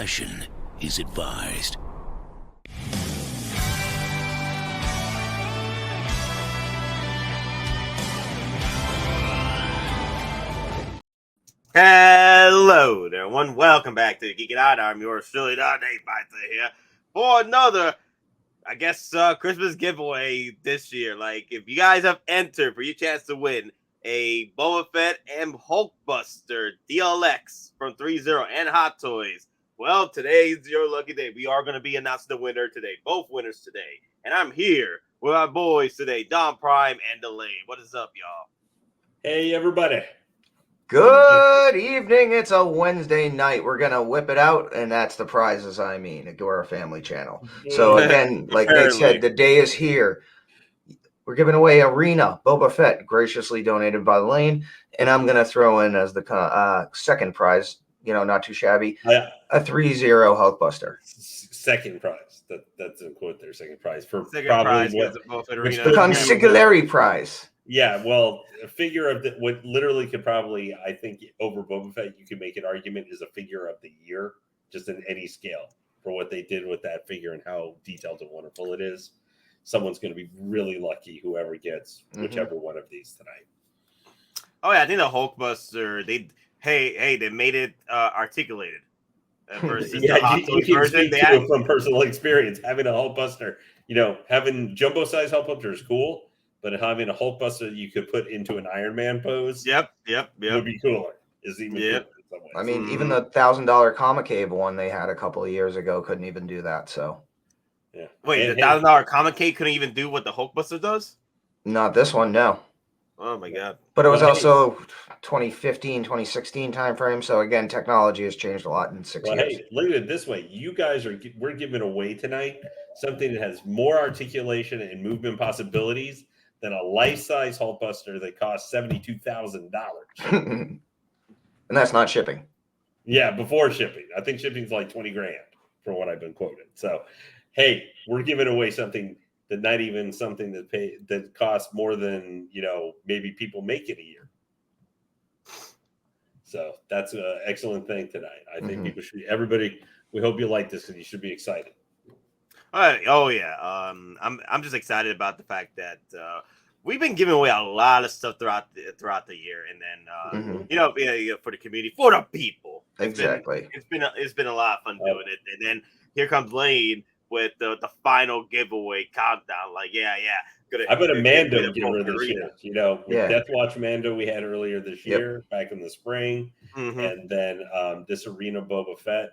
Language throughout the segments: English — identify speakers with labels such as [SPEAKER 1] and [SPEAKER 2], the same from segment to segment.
[SPEAKER 1] Caution is advised.
[SPEAKER 2] Hello there, everyone. Welcome back to Geekin Out. I'm yours truly, Ig-mypigmeup here for another, Christmas giveaway this year. Like, if you guys have entered for your chance to win a Boba Fett and HulkBuster DLX from Threezero and Hot Toys, well, today's your lucky day. We are going to be announcing the winner today, both winners today. And I'm here with my boys today, DonPrime and Lillian. What is up, y'all?
[SPEAKER 3] Hey, everybody.
[SPEAKER 4] Good evening. It's a Wednesday night. We're going to whip it out, and that's the prizes, we're a family channel. So, again, like Nick said, the day is here. We're giving away Arena Boba Fett, graciously donated by Lane, and I'm going to throw in as the second prize, not too shabby, a Threezero HulkBuster.
[SPEAKER 3] Second prize. That's in quote there, second prize. For
[SPEAKER 2] Second
[SPEAKER 3] probably
[SPEAKER 2] prize,
[SPEAKER 3] the
[SPEAKER 4] consigliere prize.
[SPEAKER 3] Yeah, well, a figure of what literally could probably, I think, over Boba Fett, you could make an argument is a figure of the year, just in any scale, for what they did with that figure and how detailed and wonderful it is. Someone's going to be really lucky, whoever gets whichever one of these tonight.
[SPEAKER 2] Oh yeah, I think the HulkBuster, they made it articulated versus the Hot Toys version.
[SPEAKER 3] From personal experience, having a HulkBuster, having jumbo size HulkBuster is cool. But having a HulkBuster you could put into an Iron Man pose,
[SPEAKER 2] yep,
[SPEAKER 3] would be cooler. Is even cooler in some ways.
[SPEAKER 4] I mean, even the $1,000 Comic one they had a couple of years ago couldn't even do that. So,
[SPEAKER 3] yeah.
[SPEAKER 2] Wait, the $1,000 Comic couldn't even do what the HulkBuster does?
[SPEAKER 4] Not this one, no.
[SPEAKER 2] Oh my god!
[SPEAKER 4] But it was also 2015, 2016 timeframe. So again, technology has changed a lot in 6 years.
[SPEAKER 3] Hey, look at it this way: we're giving away tonight something that has more articulation and movement possibilities than a life-size HulkBuster that costs $72,000.
[SPEAKER 4] And that's not shipping.
[SPEAKER 3] Yeah, before shipping. I think shipping's like $20,000 for what I've been quoted. So, hey, we're giving away something that not even something that costs more than maybe people make in a year. So that's an excellent thing tonight. I think people should. Everybody, we hope you like this, and you should be excited.
[SPEAKER 2] Oh yeah. I'm just excited about the fact that we've been giving away a lot of stuff throughout the year, and then for the community, for the people.
[SPEAKER 4] Exactly.
[SPEAKER 2] It's been a lot of fun doing it, and then here comes Lane with the final giveaway countdown. Like,
[SPEAKER 3] I've been a Mando giver this year. With Death Watch Mando we had earlier this year, back in the spring, and then this Arena Boba Fett,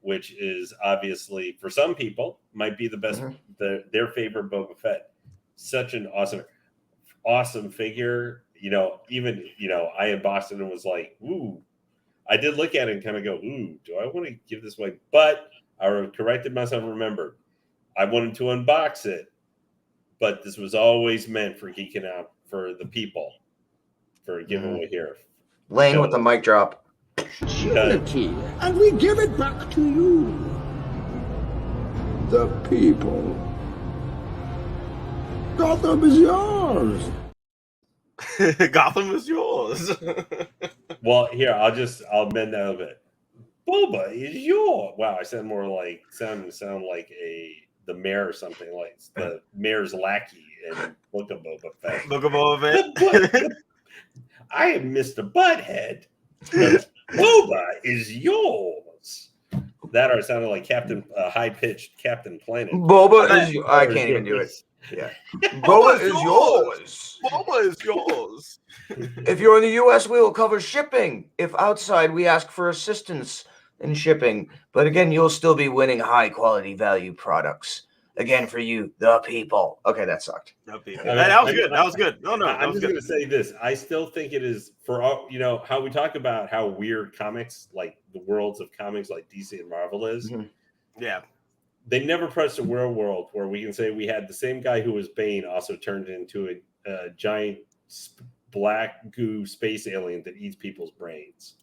[SPEAKER 3] which is obviously for some people might be the best, their favorite Boba Fett. Such an awesome figure. Even I in Boston was like, ooh. I did look at it and kind of go, ooh, do I want to give this away? But I corrected myself and remembered I wanted to unbox it, but this was always meant for Geeking Out for the people, for a giveaway here.
[SPEAKER 4] Lane with the mic drop.
[SPEAKER 5] Unity, and we give it back to you, the people. Gotham is yours.
[SPEAKER 2] Gotham is yours.
[SPEAKER 3] Well, here I'll amend that a bit. Boba is yours. Wow, I sound more like sound like the mayor or something, like the mayor's lackey in Book of Boba Fett.
[SPEAKER 2] Book of Boba Fett.
[SPEAKER 3] I am Mr. Butthead. Boba is yours. That or it sounded like Captain high-pitched Captain Planet.
[SPEAKER 4] Boba is yours. I can't even do it. Yeah. Boba is yours.
[SPEAKER 2] Boba is yours.
[SPEAKER 4] If you're in the U.S., we will cover shipping. If outside, we ask for assistance in shipping. But again, you'll still be winning high-quality value products. Again, for you, the people. Okay, that sucked.
[SPEAKER 2] That was good. That was good. No,
[SPEAKER 3] I'm just going to say this. I still think it is for all, how we talk about how weird comics, like the worlds of comics like DC and Marvel is.
[SPEAKER 2] Yeah.
[SPEAKER 3] They never pressed a real world where we can say we had the same guy who was Bane also turned into a giant black goo space alien that eats people's brains.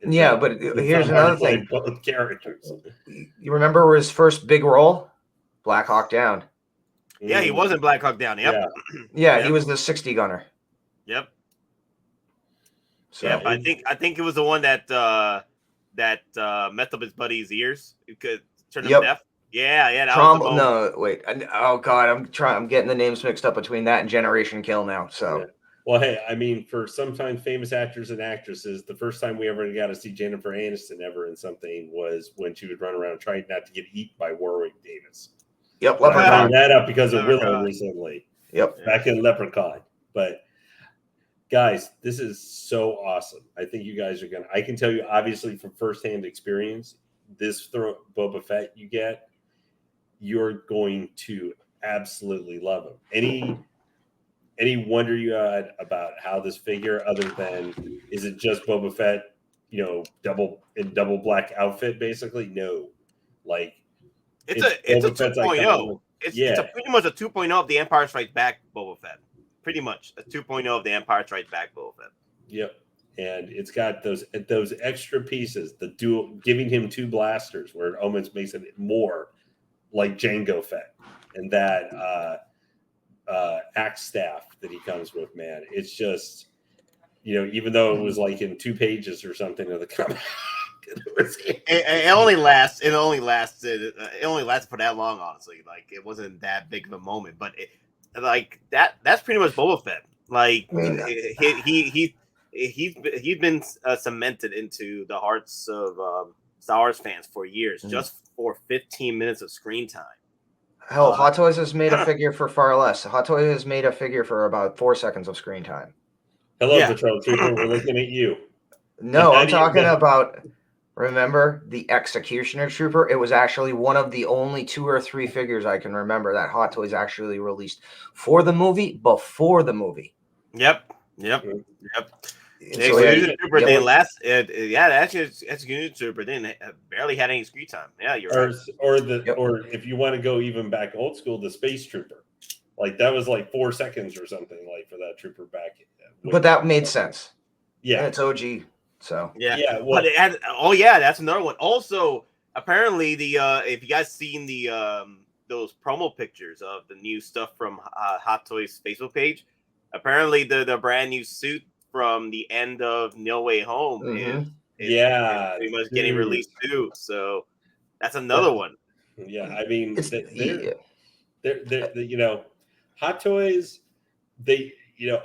[SPEAKER 4] Yeah, but here's another thing.
[SPEAKER 3] Both characters.
[SPEAKER 4] You remember his first big role? Black Hawk Down.
[SPEAKER 2] Yeah, he was in Black Hawk Down. Yep.
[SPEAKER 4] Yeah, he was the 60 gunner.
[SPEAKER 2] Yep.
[SPEAKER 4] So
[SPEAKER 2] I think it was the one that that messed up his buddy's ears. It could turn him deaf. Yeah, that was the moment.
[SPEAKER 4] No, wait. Oh God, I'm getting the names mixed up between that and Generation Kill now. So.
[SPEAKER 3] Yeah. Well, hey, I mean, for sometimes famous actors and actresses, the first time we ever got to see Jennifer Aniston ever in something was when she would run around trying not to get eaten by Warwick Davis.
[SPEAKER 4] Yep,
[SPEAKER 3] Leprechaun. I found that up because of Willow recently.
[SPEAKER 4] Yep,
[SPEAKER 3] back in Leprechaun. But guys, this is so awesome. I think you guys are gonna. I can tell you, obviously, from firsthand experience, this Boba Fett you get, you're going to absolutely love him. Any wonder you had about how this figure, other than is it just Boba Fett, double black outfit, basically? No, like
[SPEAKER 2] it's a 2.0. It's pretty much a 2.0 of the Empire Strikes Back Boba Fett. Pretty much a 2.0 of the Empire Strikes Back Boba Fett.
[SPEAKER 3] Yep, and it's got those extra pieces, the dual, giving him 2 blasters, where it almost makes it more like Jango Fett, and that axe staff that he comes with, man. It's just, even though it was like in 2 pages or something of the comic,
[SPEAKER 2] it only lasted for that long, honestly. Like, it wasn't that big of a moment, but that's pretty much Boba Fett. Like, he's been cemented into the hearts of Star Wars fans for years, just for 15 minutes of screen time.
[SPEAKER 4] Hell, Hot Toys has made a figure for far less. Hot Toys has made a figure for about 4 seconds of screen time.
[SPEAKER 3] Hello, Patrol Trooper. We're looking at you.
[SPEAKER 4] No, I'm talking about, remember, the Executioner Trooper? It was actually one of the only 2 or 3 figures I can remember that Hot Toys actually released for the movie, before the movie.
[SPEAKER 2] Yep. Executioner Trooper didn't last. Executioner Trooper didn't barely had any screen time. Yeah, you're right.
[SPEAKER 3] Or if you want to go even back old school, the Space Trooper, like that was like 4 seconds or something, like for that trooper back.
[SPEAKER 4] But that made sense.
[SPEAKER 3] Yeah,
[SPEAKER 4] and it's OG. So
[SPEAKER 2] well, but it had, that's another one. Also, apparently if you guys seen those promo pictures of the new stuff from Hot Toys Facebook page, apparently the brand new suit from the end of No Way Home is pretty much getting released too. So that's another one.
[SPEAKER 3] Yeah, I mean, Hot Toys,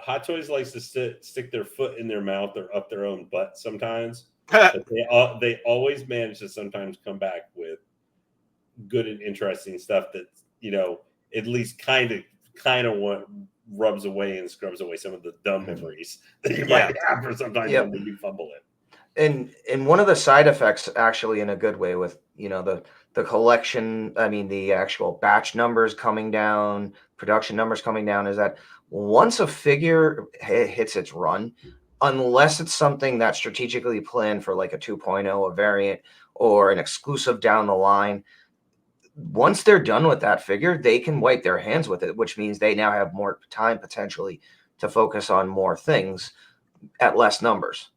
[SPEAKER 3] Hot Toys likes to stick their foot in their mouth or up their own butt sometimes. But they always manage to sometimes come back with good and interesting stuff that at least kind of rubs away and scrubs away some of the dumb memories that you might have for sometimes when you fumble it.
[SPEAKER 4] And one of the side effects, actually, in a good way, with the collection, I mean the actual batch numbers coming down, production numbers coming down, is that once a figure hits its run, unless it's something that's strategically planned for like a 2.0, a variant, or an exclusive down the line, once they're done with that figure, they can wipe their hands with it, which means they now have more time potentially to focus on more things at less numbers.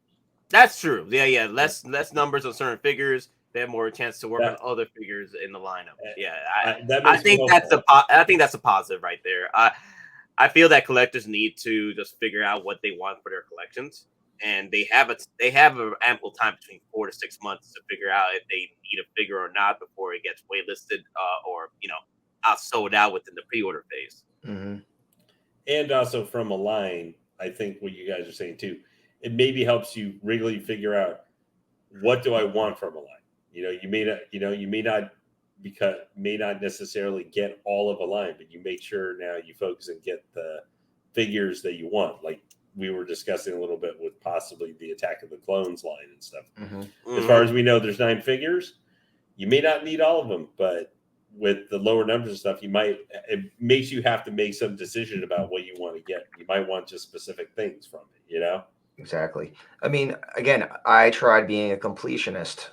[SPEAKER 2] That's true. Yeah. Less numbers on certain figures. They have more chance to work on other figures in the lineup. Yeah, I think that's a positive right there. I feel that collectors need to just figure out what they want for their collections, and they have an ample time between 4 to 6 months to figure out if they need a figure or not before it gets waitlisted or sold out within the pre-order phase.
[SPEAKER 4] Mm-hmm.
[SPEAKER 3] And also from a line, I think what you guys are saying too, it maybe helps you really figure out, what do I want from a line? You may not necessarily get all of a line, but you make sure now you focus and get the figures that you want. Like we were discussing a little bit with possibly the Attack of the Clones line and stuff.
[SPEAKER 4] Mm-hmm.
[SPEAKER 3] As far as we know, there's 9 figures. You may not need all of them, but with the lower numbers and stuff, it makes you have to make some decision about what you want to get. You might want just specific things from it,
[SPEAKER 4] Exactly. I mean, again, I tried being a completionist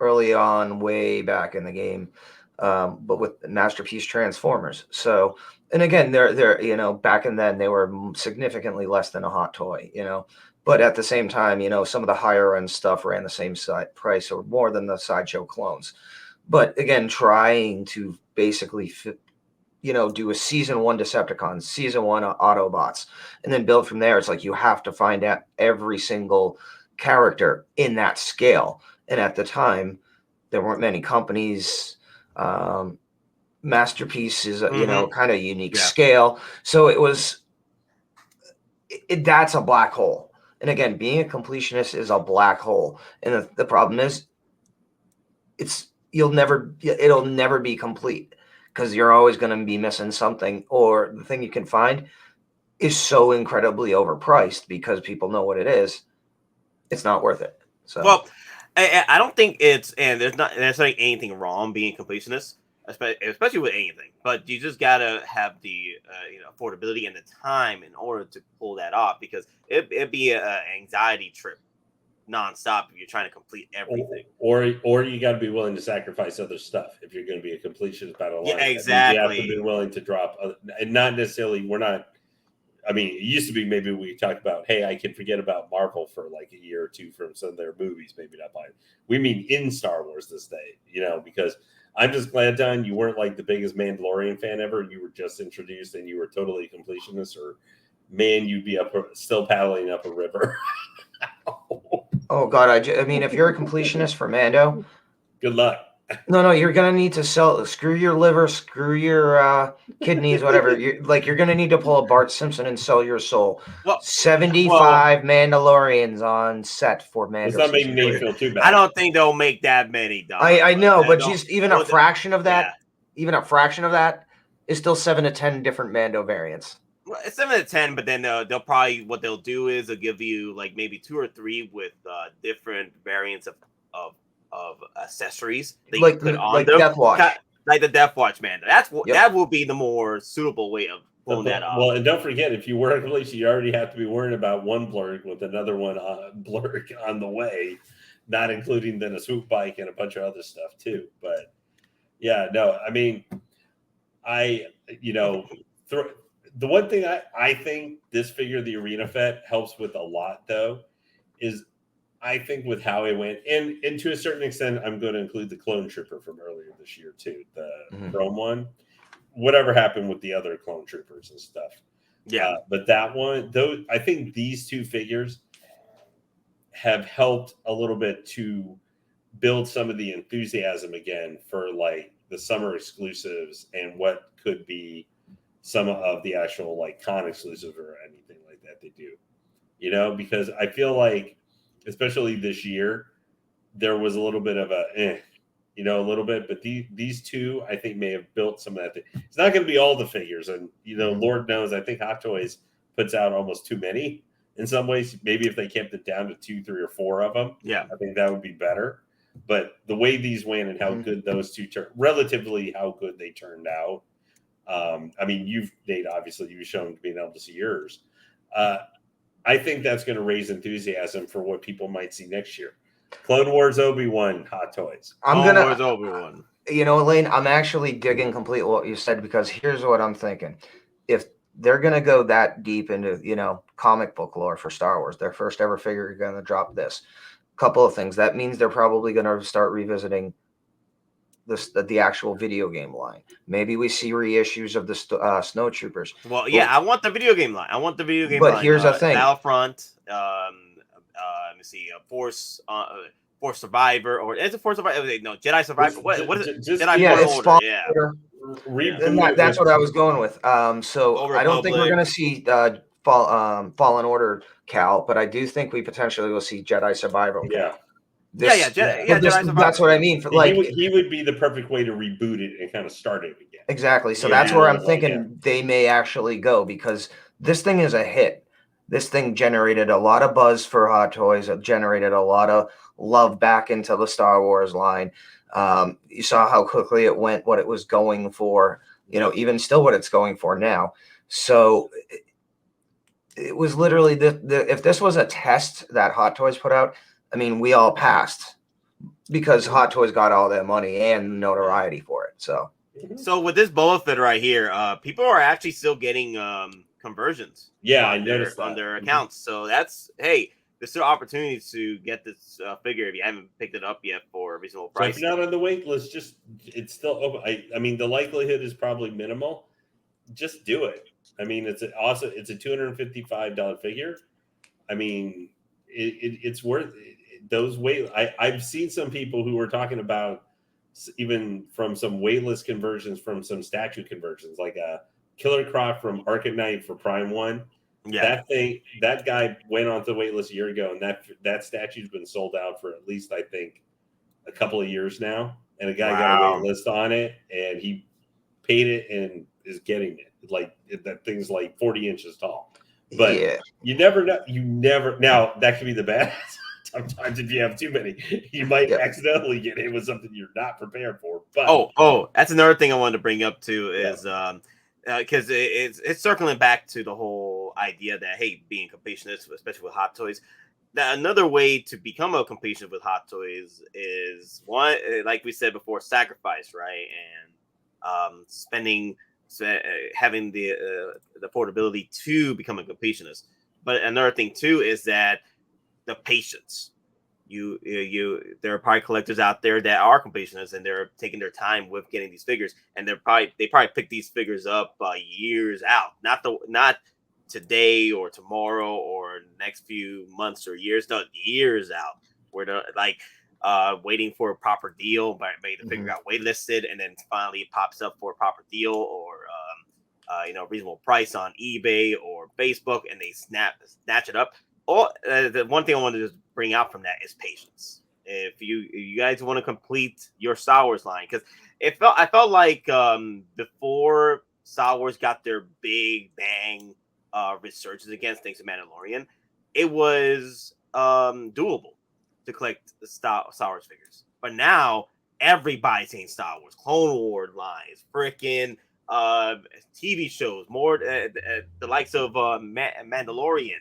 [SPEAKER 4] early on, way back in the game, but with Masterpiece Transformers. So, and again, they're back in then they were significantly less than a Hot Toy, but at the same time, some of the higher end stuff ran the same price or more than the Sideshow clones. But again, trying to basically do a season 1 Decepticons, season 1 Autobots, and then build from there. It's like you have to find out every single character in that scale. And at the time, there weren't many companies. Masterpiece is, kind of unique scale. So it was, that's a black hole. And again, being a completionist is a black hole. And the problem is, it'll never be complete because you're always going to be missing something, or the thing you can find is so incredibly overpriced because people know what it is. It's not worth it. So,
[SPEAKER 2] well, I don't think and there's not necessarily anything wrong being completionist, especially with anything, but you just gotta have the affordability and the time in order to pull that off, because it'd be an anxiety trip nonstop if you're trying to complete everything.
[SPEAKER 3] Or you got to be willing to sacrifice other stuff if you're going to be a completionist battle line.
[SPEAKER 2] Yeah, exactly.
[SPEAKER 3] You have to be willing to drop, and not necessarily. We're not. I mean, it used to be maybe we talk about, hey, I can forget about Marvel for like a year or two from some of their movies, maybe not buying. We mean in Star Wars this day, because I'm just glad, Don, you weren't like the biggest Mandalorian fan ever. You were just introduced and you were totally completionist, or man, you'd be still paddling up a river.
[SPEAKER 4] Oh God, I mean, if you're a completionist for Mando,
[SPEAKER 3] good luck.
[SPEAKER 4] No, you're gonna need to screw your liver, screw your kidneys, whatever. You're gonna need to pull a Bart Simpson and sell your soul. 75 Mandalorians on set for Mando.
[SPEAKER 3] It's not making me feel too bad.
[SPEAKER 2] I don't think they'll make that many.
[SPEAKER 4] I know, but just even a fraction of that, is still 7 to 10 different Mando variants.
[SPEAKER 2] Well, it's 7 to 10, but then they'll probably, what they'll do is they'll give you like maybe 2 or 3 with different variants of accessories that you put on them.
[SPEAKER 4] Death Watch.
[SPEAKER 2] Like the Death Watch Mando. That will be the more suitable way of pulling that off.
[SPEAKER 3] Well, and don't forget, if you were in relation, you already have to be worrying about one blurg with another one blurg on the way, not including then a swoop bike and a bunch of other stuff too. But yeah, no, I mean, the one thing I think this figure, the Arena Fett, helps with a lot though, is I think with how it went, and to a certain extent, I'm going to include the Clone Trooper from earlier this year too, the Chrome one. Whatever happened with the other Clone Troopers and stuff.
[SPEAKER 2] Yeah.
[SPEAKER 3] But that one, I think these two figures have helped a little bit to build some of the enthusiasm again for like the summer exclusives and what could be some of the actual like con exclusive or anything like that they do. Because I feel like, especially this year, there was a little bit of a little bit, but these two I think may have built some of that. It's not going to be all the figures, and Lord knows, I think Hot Toys puts out almost too many in some ways. Maybe if they kept it down to 2, 3, or 4 of them, I think that would be better. But the way these went and how good those two relatively how good they turned out. I mean, Nate, obviously you've shown being able to see yours. I think that's going to raise enthusiasm for what people might see next year. Clone Wars Obi-Wan Hot Toys.
[SPEAKER 2] Clone Wars Obi-Wan.
[SPEAKER 4] Elaine, I'm actually digging completely what you said, because here's what I'm thinking. If they're going to go that deep into, comic book lore for Star Wars, their first ever figure is going to drop this. Couple of things. That means they're probably going to start revisiting the actual video game line. Maybe we see reissues of the Snow Troopers.
[SPEAKER 2] Well, I want the video game line.
[SPEAKER 4] But here's the thing.
[SPEAKER 2] Battlefront, let me see, Force Survivor, or is it Force Survivor? No, Jedi Survivor. What is it? Jedi Fallen Order.
[SPEAKER 4] That's what I was going with. So I don't think we're going to see Fallen Order, Cal, but I do think we potentially will see Jedi Survivor.
[SPEAKER 3] Yeah.
[SPEAKER 4] That's what I mean.
[SPEAKER 3] He would be the perfect way to reboot it and kind of start it again.
[SPEAKER 4] Exactly. So that's where I'm thinking they may actually go, because this thing is a hit. This thing generated a lot of buzz for Hot Toys. It generated a lot of love back into the Star Wars line. You saw how quickly it went, what it was going for, even still what it's going for now. So it was literally if this was a test that Hot Toys put out, I mean, we all passed because Hot Toys got all that money and notoriety for it. So
[SPEAKER 2] with this Boba Fett right here, people are actually still getting conversions.
[SPEAKER 3] Yeah, I noticed
[SPEAKER 2] on their accounts. So there's still opportunities to get this figure if you haven't picked it up yet for a reasonable price.
[SPEAKER 3] So if you're not on the wait list, it's still open. I mean, the likelihood is probably minimal. Just do it. I mean, it's a $255 figure. I mean, it's worth it. those I've seen some people who were talking about even from some waitlist conversions from some statue conversions, like a Killer Croc from Arcanite for Prime 1. Yeah. That guy went onto the waitlist a year ago, and that statue's been sold out for at least, I think, a couple of years now. And a guy got a waitlist on it, and he paid it and is getting it. Like, that thing's like 40 inches tall. But you never know. Now, that could be the bad. Sometimes if you have too many, you might accidentally get hit with something you're not prepared for. But
[SPEAKER 2] that's another thing I wanted to bring up too is because it's circling back to the whole idea that, hey, being completionist, especially with Hot Toys, that another way to become a completionist with Hot Toys is one, like we said before, sacrifice, right? And having the affordability to become a completionist. But another thing too is that the patience. There are probably collectors out there that are completionists and they're taking their time with getting these figures, and they probably pick these figures up years out, not today or tomorrow or next few months or years, no, years out, where they're waiting for a proper deal, but maybe the figure got waitlisted and then finally it pops up for a proper deal or reasonable price on eBay or Facebook, and they snatch it up. The one thing I wanted to bring out from that is patience. If you guys want to complete your Star Wars line, because I felt like before Star Wars got their big bang resurgence against things of Mandalorian, it was doable to collect the Star Wars figures. But now everybody's saying Star Wars, Clone Wars lines, freaking TV shows, more the likes of Mandalorian.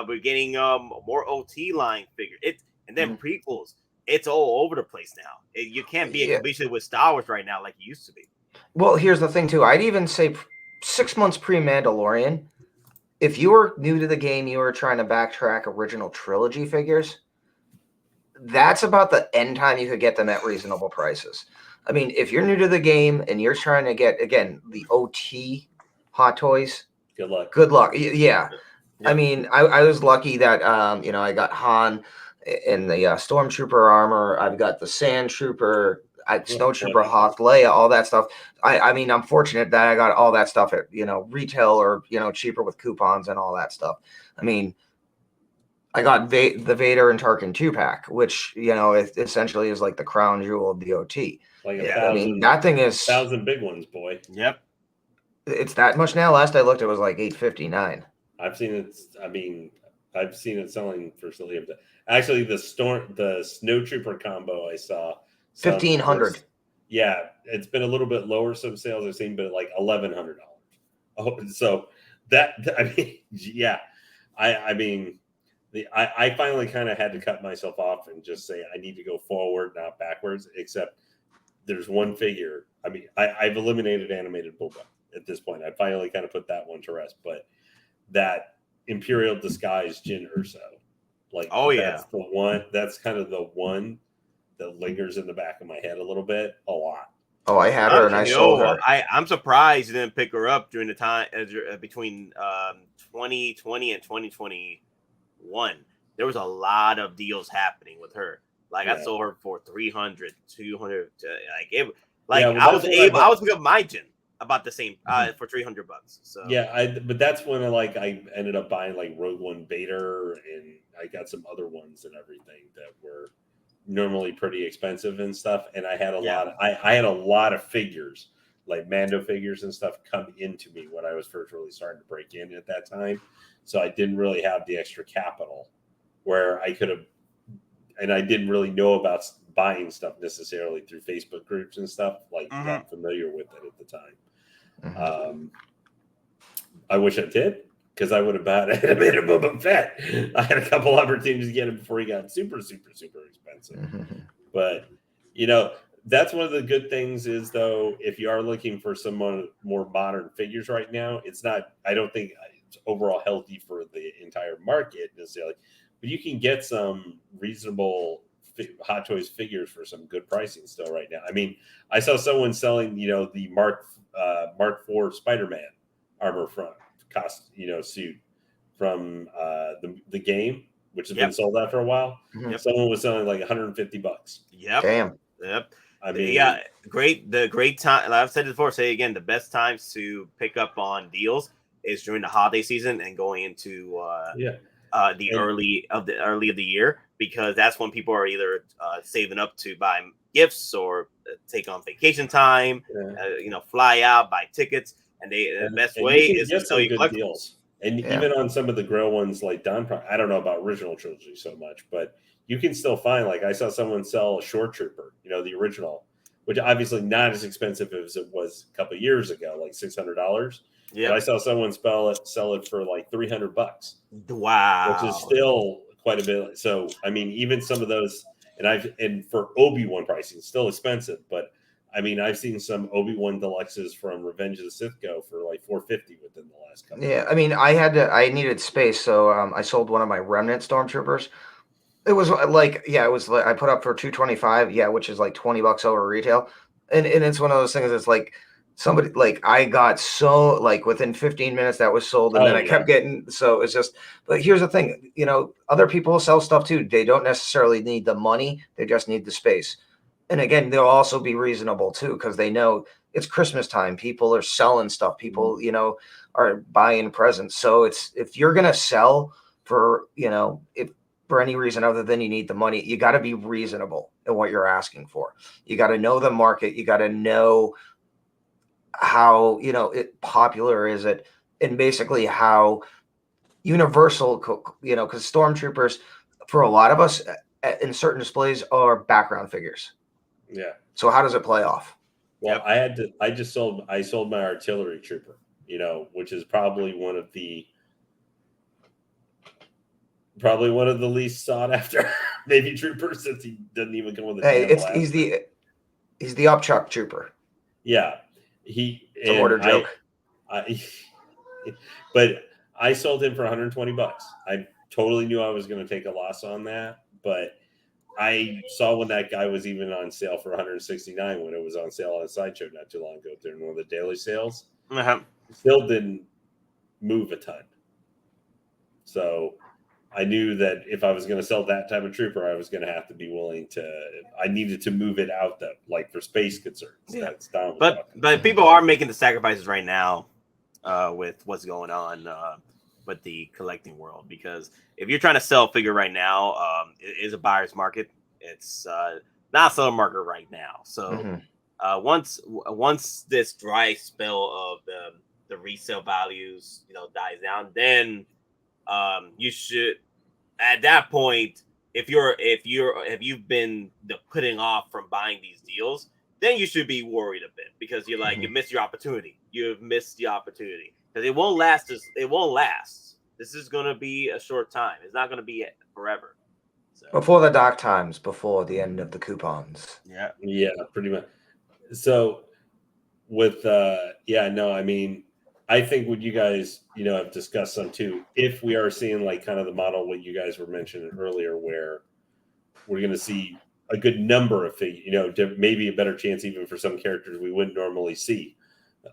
[SPEAKER 2] We're getting more OT line figures. And then prequels. It's all over the place now. You can't be a completionist with Star Wars right now like you used to be.
[SPEAKER 4] Well, here's the thing too. I'd even say 6 months pre-Mandalorian, if you were new to the game, you were trying to backtrack original trilogy figures, that's about the end time you could get them at reasonable prices. I mean, if you're new to the game and you're trying to get, again, the OT Hot Toys,
[SPEAKER 3] good luck.
[SPEAKER 4] Good luck. Yeah. I mean, I was lucky that, I got Han in the Stormtrooper armor. I've got the Sand Trooper, Snowtrooper, Hoth, Leia, all that stuff. I mean, I'm fortunate that I got all that stuff at, retail or, cheaper with coupons and all that stuff. I mean, I got the Vader and Tarkin 2-pack, which, it essentially is like the crown jewel of the OT.
[SPEAKER 3] Like
[SPEAKER 4] I mean, that thing is
[SPEAKER 3] 1,000 big ones, boy.
[SPEAKER 2] Yep.
[SPEAKER 4] It's that much now. Last I looked, it was like $859.
[SPEAKER 3] I've seen it. I mean, I've seen it selling for actually the Snowtrooper combo I saw
[SPEAKER 4] $1,500.
[SPEAKER 3] Yeah, it's been a little bit lower. Some sales I've seen, but like $1,100. Oh, so that I finally kind of had to cut myself off and just say I need to go forward, not backwards. Except there's one figure. I mean, I've eliminated animated Boba at this point. I finally kind of put that one to rest, but that Imperial disguise Jyn Erso, that's the one. That's kind of the one that lingers in the back of my head a little bit, a lot.
[SPEAKER 4] Oh, I had her and I sold her.
[SPEAKER 2] I'm surprised you didn't pick her up during the time between 2020 and 2021. There was a lot of deals happening with her. I sold her for 300, 200. I was with Majin about the same for $300. So
[SPEAKER 3] but that's when I ended up buying Rogue One Vader, and I got some other ones and everything that were normally pretty expensive and stuff. And I had I had a lot of figures, like Mando figures and stuff, come into me when I was first really starting to break in at that time. So I didn't really have the extra capital where I could have, and I didn't really know about buying stuff necessarily through Facebook groups and stuff, not familiar with it at the time. I wish I did, because I would have bought it and made a Boba Fett. I had a couple opportunities to get him before he got super, super, super expensive. But, that's one of the good things is, though, if you are looking for some more modern figures right now, I don't think it's overall healthy for the entire market necessarily, but you can get some reasonable Hot Toys figures for some good pricing still right now. I mean, I saw someone selling, the Mark IV Spider-Man armor suit from the game which has been sold out for a while.
[SPEAKER 4] Mm-hmm.
[SPEAKER 3] Someone was selling like $150.
[SPEAKER 2] Yep.
[SPEAKER 4] Damn.
[SPEAKER 2] Yep.
[SPEAKER 3] I mean,
[SPEAKER 2] yeah, great. The great time. I've said it before. Say it again. The best times to pick up on deals is during the holiday season and going into the early of the year, because that's when people are either saving up to buy gifts or take on vacation time. Fly out, buy tickets, and the best way is to sell you good deals.
[SPEAKER 3] And even on some of the Grail ones like DonPrime, I don't know about original trilogy so much, but you can still find, like I saw someone sell a Shore Trooper, the original, which obviously not as expensive as it was a couple of years ago, like $600. Yeah, I saw someone sell it for like $300.
[SPEAKER 2] Wow,
[SPEAKER 3] which is still quite a bit. So I mean, even some of those, and for Obi-Wan pricing, still expensive, but I mean, I've seen some Obi-Wan deluxes from Revenge of the Sith go for like $450 within the last couple.
[SPEAKER 4] Yeah, I mean, I needed space, so I sold one of my Remnant Stormtroopers. It was like I put up for $225, which is like $20 over retail, and it's one of those things that's like somebody, like I got so like within 15 minutes that was sold, and then I kept getting, so it's just. But here's the thing, other people sell stuff too. They don't necessarily need the money; they just need the space. And again, they'll also be reasonable too, because they know it's Christmas time. People are selling stuff. People, are buying presents. So if you're gonna sell for, if for any reason other than you need the money, you got to be reasonable in what you're asking for. You got to know the market. You got to know how popular is it, and basically how universal, because Stormtroopers, for a lot of us in certain displays, are background figures.
[SPEAKER 3] Yeah.
[SPEAKER 4] So how does it play off?
[SPEAKER 3] Well, I sold my artillery trooper, which is probably one of the least sought after maybe troopers, since he doesn't even come with a
[SPEAKER 4] he's the upchuck trooper.
[SPEAKER 3] Yeah.
[SPEAKER 4] It's a order joke.
[SPEAKER 3] But I sold him for $120. I totally knew I was going to take a loss on that, but I saw when that guy was even on sale for $169 when it was on sale on Sideshow not too long ago during one of the daily sales. Still didn't move a ton. So I knew that if I was going to sell that type of trooper, I was going to have to be willing to. I needed to move it out, like for space concerns.
[SPEAKER 2] Yeah.
[SPEAKER 3] That's down.
[SPEAKER 2] But people are making the sacrifices right now with what's going on with the collecting world, because if you're trying to sell a figure right now, it is a buyer's market. It's not a seller market right now. So once this dry spell of the resale values dies down, then you should, at that point, if you've been putting off from buying these deals, then you should be worried a bit, because you're like, you missed your opportunity. You've missed the opportunity, because it won't last. It won't last. This is going to be a short time. It's not going to be forever. So.
[SPEAKER 4] Before the dark times, before the end of the coupons.
[SPEAKER 3] Yeah, pretty much. So with I mean, I think what you guys, have discussed some too, if we are seeing like kind of the model, what you guys were mentioning earlier, where we're going to see a good number of figures, maybe a better chance even for some characters we wouldn't normally see,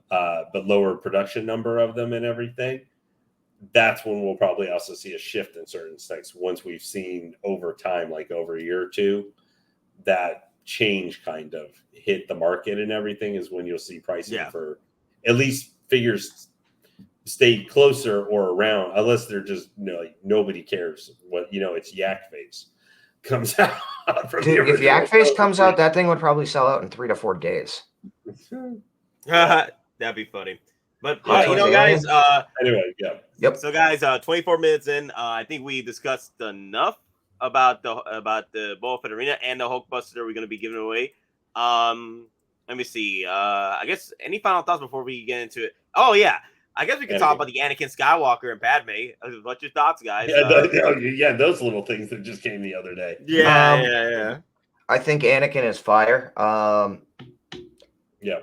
[SPEAKER 3] but lower production number of them and everything. That's when we'll probably also see a shift in certain specs once we've seen over time, like over a year or two, that change kind of hit the market and everything, is when you'll see pricing for at least figures stay closer or around, unless they're just like nobody cares what it's Yak Face comes out.
[SPEAKER 4] Dude, if Yak Face comes out, that thing would probably sell out in 3 to 4 days.
[SPEAKER 2] That'd be funny. But guys.
[SPEAKER 3] Anyway,
[SPEAKER 4] Yep.
[SPEAKER 2] So guys, 24 minutes in, I think we discussed enough about the Boba Fett Arena and the HulkBuster we're going to be giving away. Let me see. I guess any final thoughts before we get into it? Oh yeah, I guess we can talk about the Anakin Skywalker and Padme. What's your thoughts, guys?
[SPEAKER 3] Those little things that just came the other day.
[SPEAKER 2] Yeah.
[SPEAKER 4] I think Anakin is fire.
[SPEAKER 3] Yeah.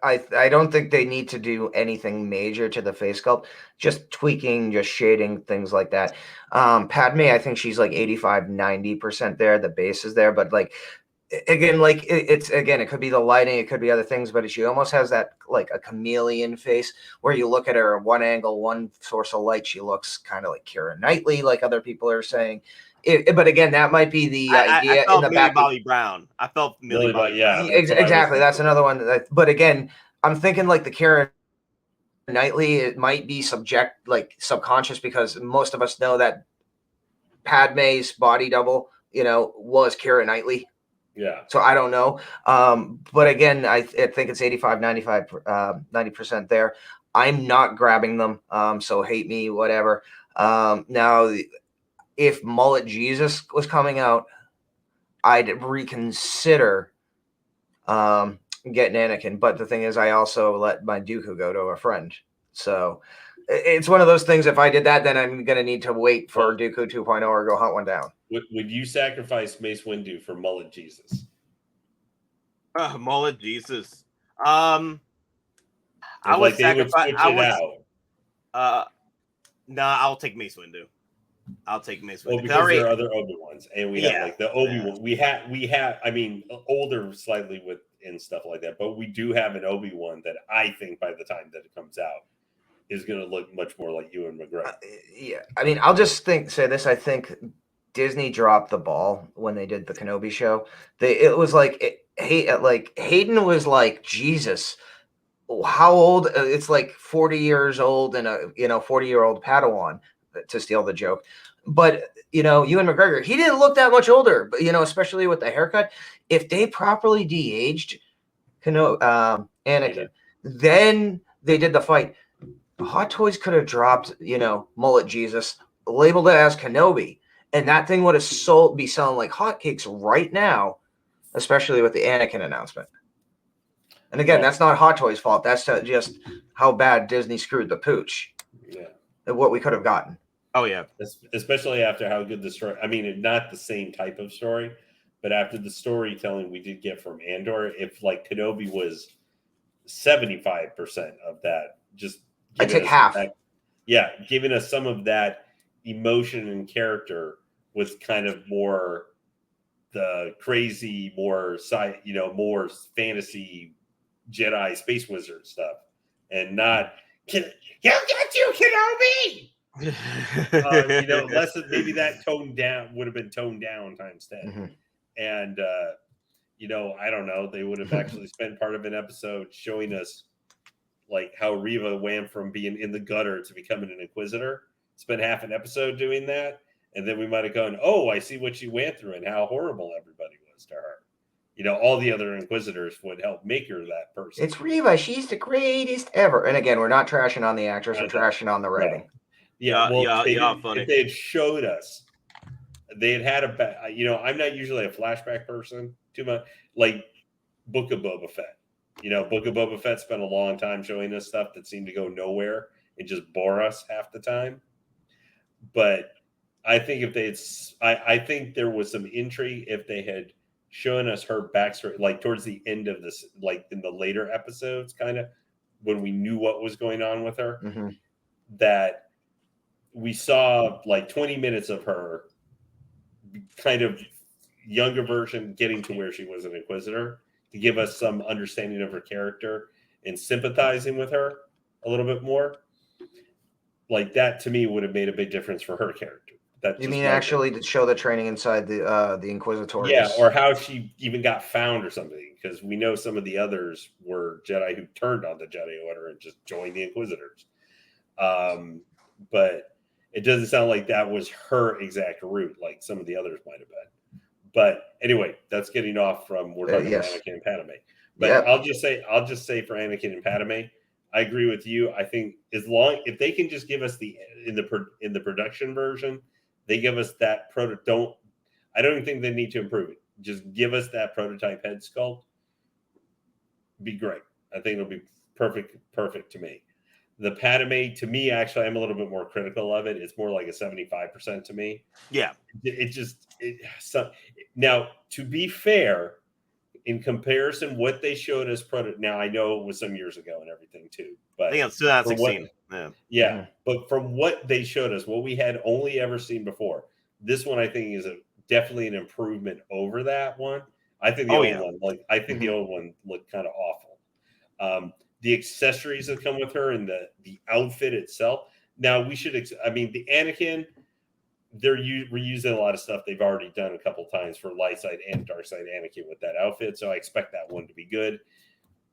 [SPEAKER 4] I don't think they need to do anything major to the face sculpt. Just tweaking, just shading, things like that. Padme, I think she's like 85-90% there. The base is there, but like again, like it could be the lighting, it could be other things, but she almost has that like a chameleon face where you look at her one angle, one source of light, she looks kind of like Keira Knightley, like other people are saying. But again, that might be the idea
[SPEAKER 2] I
[SPEAKER 4] in the
[SPEAKER 2] Millie
[SPEAKER 4] back.
[SPEAKER 2] Bobby Brown. I felt Millie Bobby Brown.
[SPEAKER 4] Exactly. That's another one. But again, I'm thinking like the Keira Knightley, it might be subconscious because most of us know that Padme's body double, was Keira Knightley.
[SPEAKER 3] Yeah.
[SPEAKER 4] So I don't know. But again, I think it's 85, 95, 90% there. I'm not grabbing them. So hate me, whatever. Now, if Mullet Jesus was coming out, I'd reconsider getting Anakin. But the thing is, I also let my Dooku go to a friend. So it's one of those things. If I did that, then I'm going to need to wait for Dooku 2.0 or go hunt one down.
[SPEAKER 3] Would you sacrifice Mace Windu for Mullet Jesus?
[SPEAKER 2] Mullet Jesus. I would sacrifice. No, I'll take Mace Windu. I'll take Mace Windu.
[SPEAKER 3] Well, because there are other Obi-Wans, and we have like the Obi-Wan. We have. I mean, older slightly and stuff like that, but we do have an Obi-Wan that I think by the time that it comes out is going to look much more like Ewan McGregor.
[SPEAKER 4] Yeah, I mean, I'll just say this. I think Disney dropped the ball when they did the Kenobi show. It was like Hayden was like, Jesus, how old? It's like 40 years old and a 40-year-old Padawan, to steal the joke. But Ewan McGregor, he didn't look that much older, but especially with the haircut. If they properly de-aged Anakin, then they did the fight. Hot Toys could have dropped, Mullet Jesus, labeled it as Kenobi, and that thing would have be selling like hotcakes right now, especially with the Anakin announcement. And again, that's not Hot Toys' fault. That's just how bad Disney screwed the pooch.
[SPEAKER 3] Yeah,
[SPEAKER 4] what we could have gotten.
[SPEAKER 2] Oh yeah,
[SPEAKER 3] especially after how good the story. I mean, not the same type of story, but after the storytelling we did get from Andor, if like Kenobi was 75% of that, just
[SPEAKER 4] I take half.
[SPEAKER 3] Giving us some of that emotion and character with kind of more the crazy, more more fantasy Jedi space wizard stuff, and not he'll get you, Kenobi. Less than maybe that would have been toned down times 10.
[SPEAKER 4] Mm-hmm.
[SPEAKER 3] And I don't know, they would have actually spent part of an episode showing us like how Reva went from being in the gutter to becoming an Inquisitor. Spent half an episode doing that, and then we might have gone, oh, I see what she went through and how horrible everybody was to her. All the other Inquisitors would help make her that person.
[SPEAKER 4] It's Reva, she's the greatest ever. And again, we're not trashing on the actress, we're trashing on the writing.
[SPEAKER 3] No. If they had showed us, they had I'm not usually a flashback person too much, like Book of Boba Fett. Book of Boba Fett spent a long time showing us stuff that seemed to go nowhere and just bore us half the time. But I think I think there was some intrigue if they had shown us her backstory, like towards the end of this, like in the later episodes, kind of when we knew what was going on with her, that we saw like 20 minutes of her kind of younger version getting to where she was an Inquisitor to give us some understanding of her character and sympathizing with her a little bit more. Like that to me would have made a big difference for her character.
[SPEAKER 4] You mean actually to show the training inside the Inquisitors?
[SPEAKER 3] Yeah, or how she even got found or something, because we know some of the others were Jedi who turned on the Jedi Order and just joined the Inquisitors. But it doesn't sound like that was her exact route, like some of the others might have been. But anyway, that's getting off from we're talking about Anakin and Padme. But I'll just say for Anakin and Padme, I agree with you. I think if they can just give us in the production version, they give us that prototype. I don't even think they need to improve it. Just give us that prototype head sculpt. Be great. I think it'll be perfect to me. The Padme, to me, actually, I'm a little bit more critical of it. It's more like a 75% to me.
[SPEAKER 2] Yeah.
[SPEAKER 3] Now, to be fair, in comparison, what they showed us, now I know it was some years ago and everything too, but
[SPEAKER 2] I think it's 2016.
[SPEAKER 3] But from what they showed us, what we had only ever seen before, this one I think is definitely an improvement over that one. I think the old one looked kind of awful. The accessories that come with her and the outfit itself. Now we should. The Anakin, they're reusing a lot of stuff they've already done a couple times for light side and dark side Anakin with that outfit. So I expect that one to be good,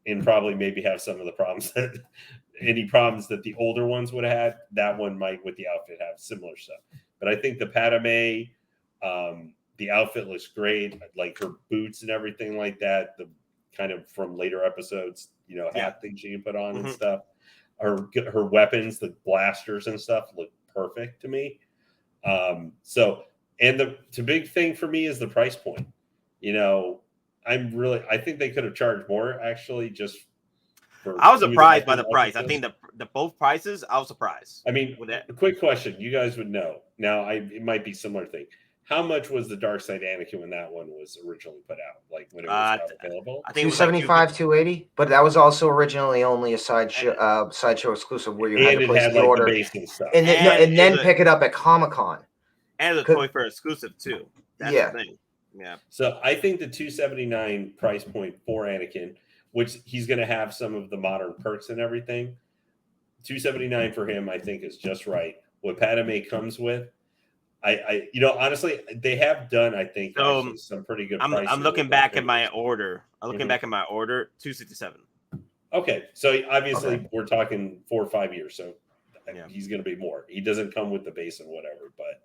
[SPEAKER 3] and probably maybe have some of the problems that the older ones would have had. That one might with the outfit have similar stuff. But I think the Padme, the outfit looks great, like her boots and everything like that. The kind of from later episodes, hat things she can put on and stuff. Her weapons, the blasters and stuff, look perfect to me. The big thing for me is the price point. I think they could have charged more actually. Just
[SPEAKER 2] I was surprised by the price. I think the both prices, I was surprised.
[SPEAKER 3] With that. A quick question, you guys would know. Now, it might be similar thing. How much was the Dark Side Anakin when that one was originally put out? Like when it was available?
[SPEAKER 4] I think 275, 280. But that was also originally only a sideshow exclusive where you had to place the order
[SPEAKER 3] and stuff.
[SPEAKER 4] and then pick it up at Comic-Con.
[SPEAKER 2] And the Toy Fair exclusive too. That's the thing. Yeah.
[SPEAKER 3] So I think the $279 price point for Anakin, which he's going to have some of the modern perks and everything, $279 for him, I think is just right. What Padme comes with, I honestly, they have done, I think, some pretty good.
[SPEAKER 2] I'm looking back at my order. $267.
[SPEAKER 3] Okay, so obviously we're talking 4 or 5 years, so he's going to be more. He doesn't come with the base and whatever, but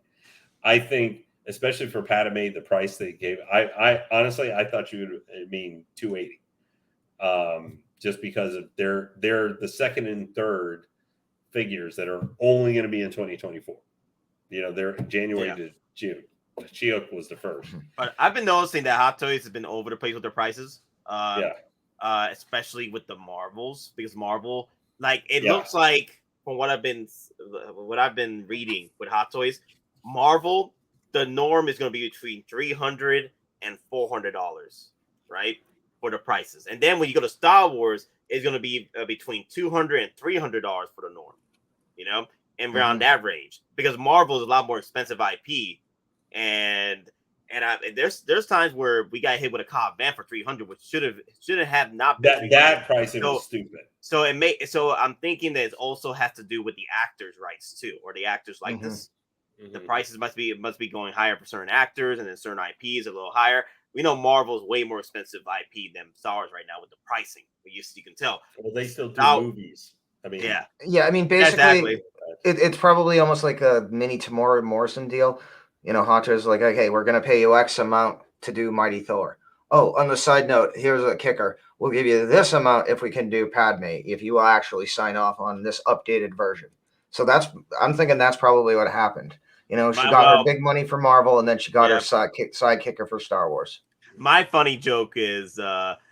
[SPEAKER 3] I think, especially for Padme, the price they gave, I honestly, I thought you would mean $280, just because of they're the second and third figures that are only going to be in 2024. They're January to June. She-Hulk was the first.
[SPEAKER 2] But I've been noticing that Hot Toys has been over the place with their prices. Especially with the Marvels, because Marvel, looks like from what I've been reading with Hot Toys, Marvel, the norm is going to be between $300 and $400, right, for the prices. And then when you go to Star Wars, it's going to be between $200 and $300 for the norm, and around that range, because Marvel is a lot more expensive IP, and there's times where we got hit with a Cobb Van for $300, which should have not been
[SPEAKER 3] that pricing was stupid.
[SPEAKER 2] So I'm thinking that it also has to do with the actors' rights too, or the actors like this. The prices must be going higher for certain actors, and then certain IPs a little higher. We know Marvel's way more expensive IP than Star Wars right now with the pricing. You can tell.
[SPEAKER 3] Well, they still do movies.
[SPEAKER 4] Basically, it's probably almost like a mini Tamora Morrison deal. Hot Toys like, okay, we're going to pay you X amount to do Mighty Thor. Oh, on the side note, here's a kicker. We'll give you this amount if we can do Padme, if you will actually sign off on this updated version. So I'm thinking that's probably what happened. She got her big money for Marvel, and then she got her sidekicker for Star Wars.
[SPEAKER 2] My funny joke is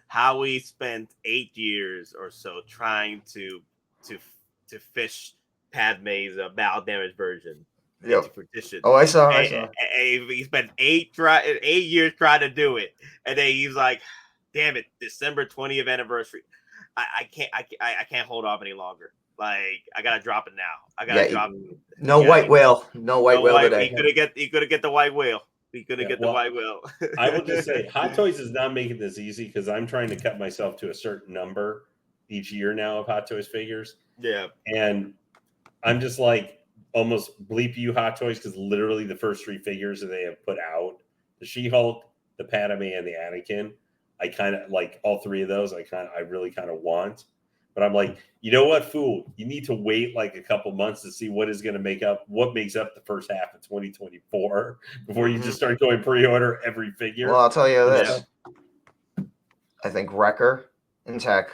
[SPEAKER 2] how we spent 8 years or so trying to fish Padme's bow damage version.
[SPEAKER 4] Oh, I saw.
[SPEAKER 2] We spent 8 years trying to do it, and then he's like, "Damn it, December 20th anniversary. I can't hold off any longer. Like, I gotta drop it now. I gotta drop it.
[SPEAKER 4] No white whale today.
[SPEAKER 2] He could get the white whale. He could get the white whale.
[SPEAKER 3] I will just say, Hot Toys is not making this easy, because I'm trying to cut myself to a certain number each year now of Hot Toys figures.
[SPEAKER 2] Yeah,
[SPEAKER 3] and I'm just like, almost bleep you, Hot Toys, because literally the first 3 figures that they have put out, the She-Hulk, the Padme, and the Anakin, I kind of like all 3 of those. I really kind of want. But I'm like, you know what, fool? You need to wait like a couple months to see what makes up the first half of 2024 before you just start going pre-order every figure.
[SPEAKER 4] Well, I'll tell you this. I think Wrecker and Tech,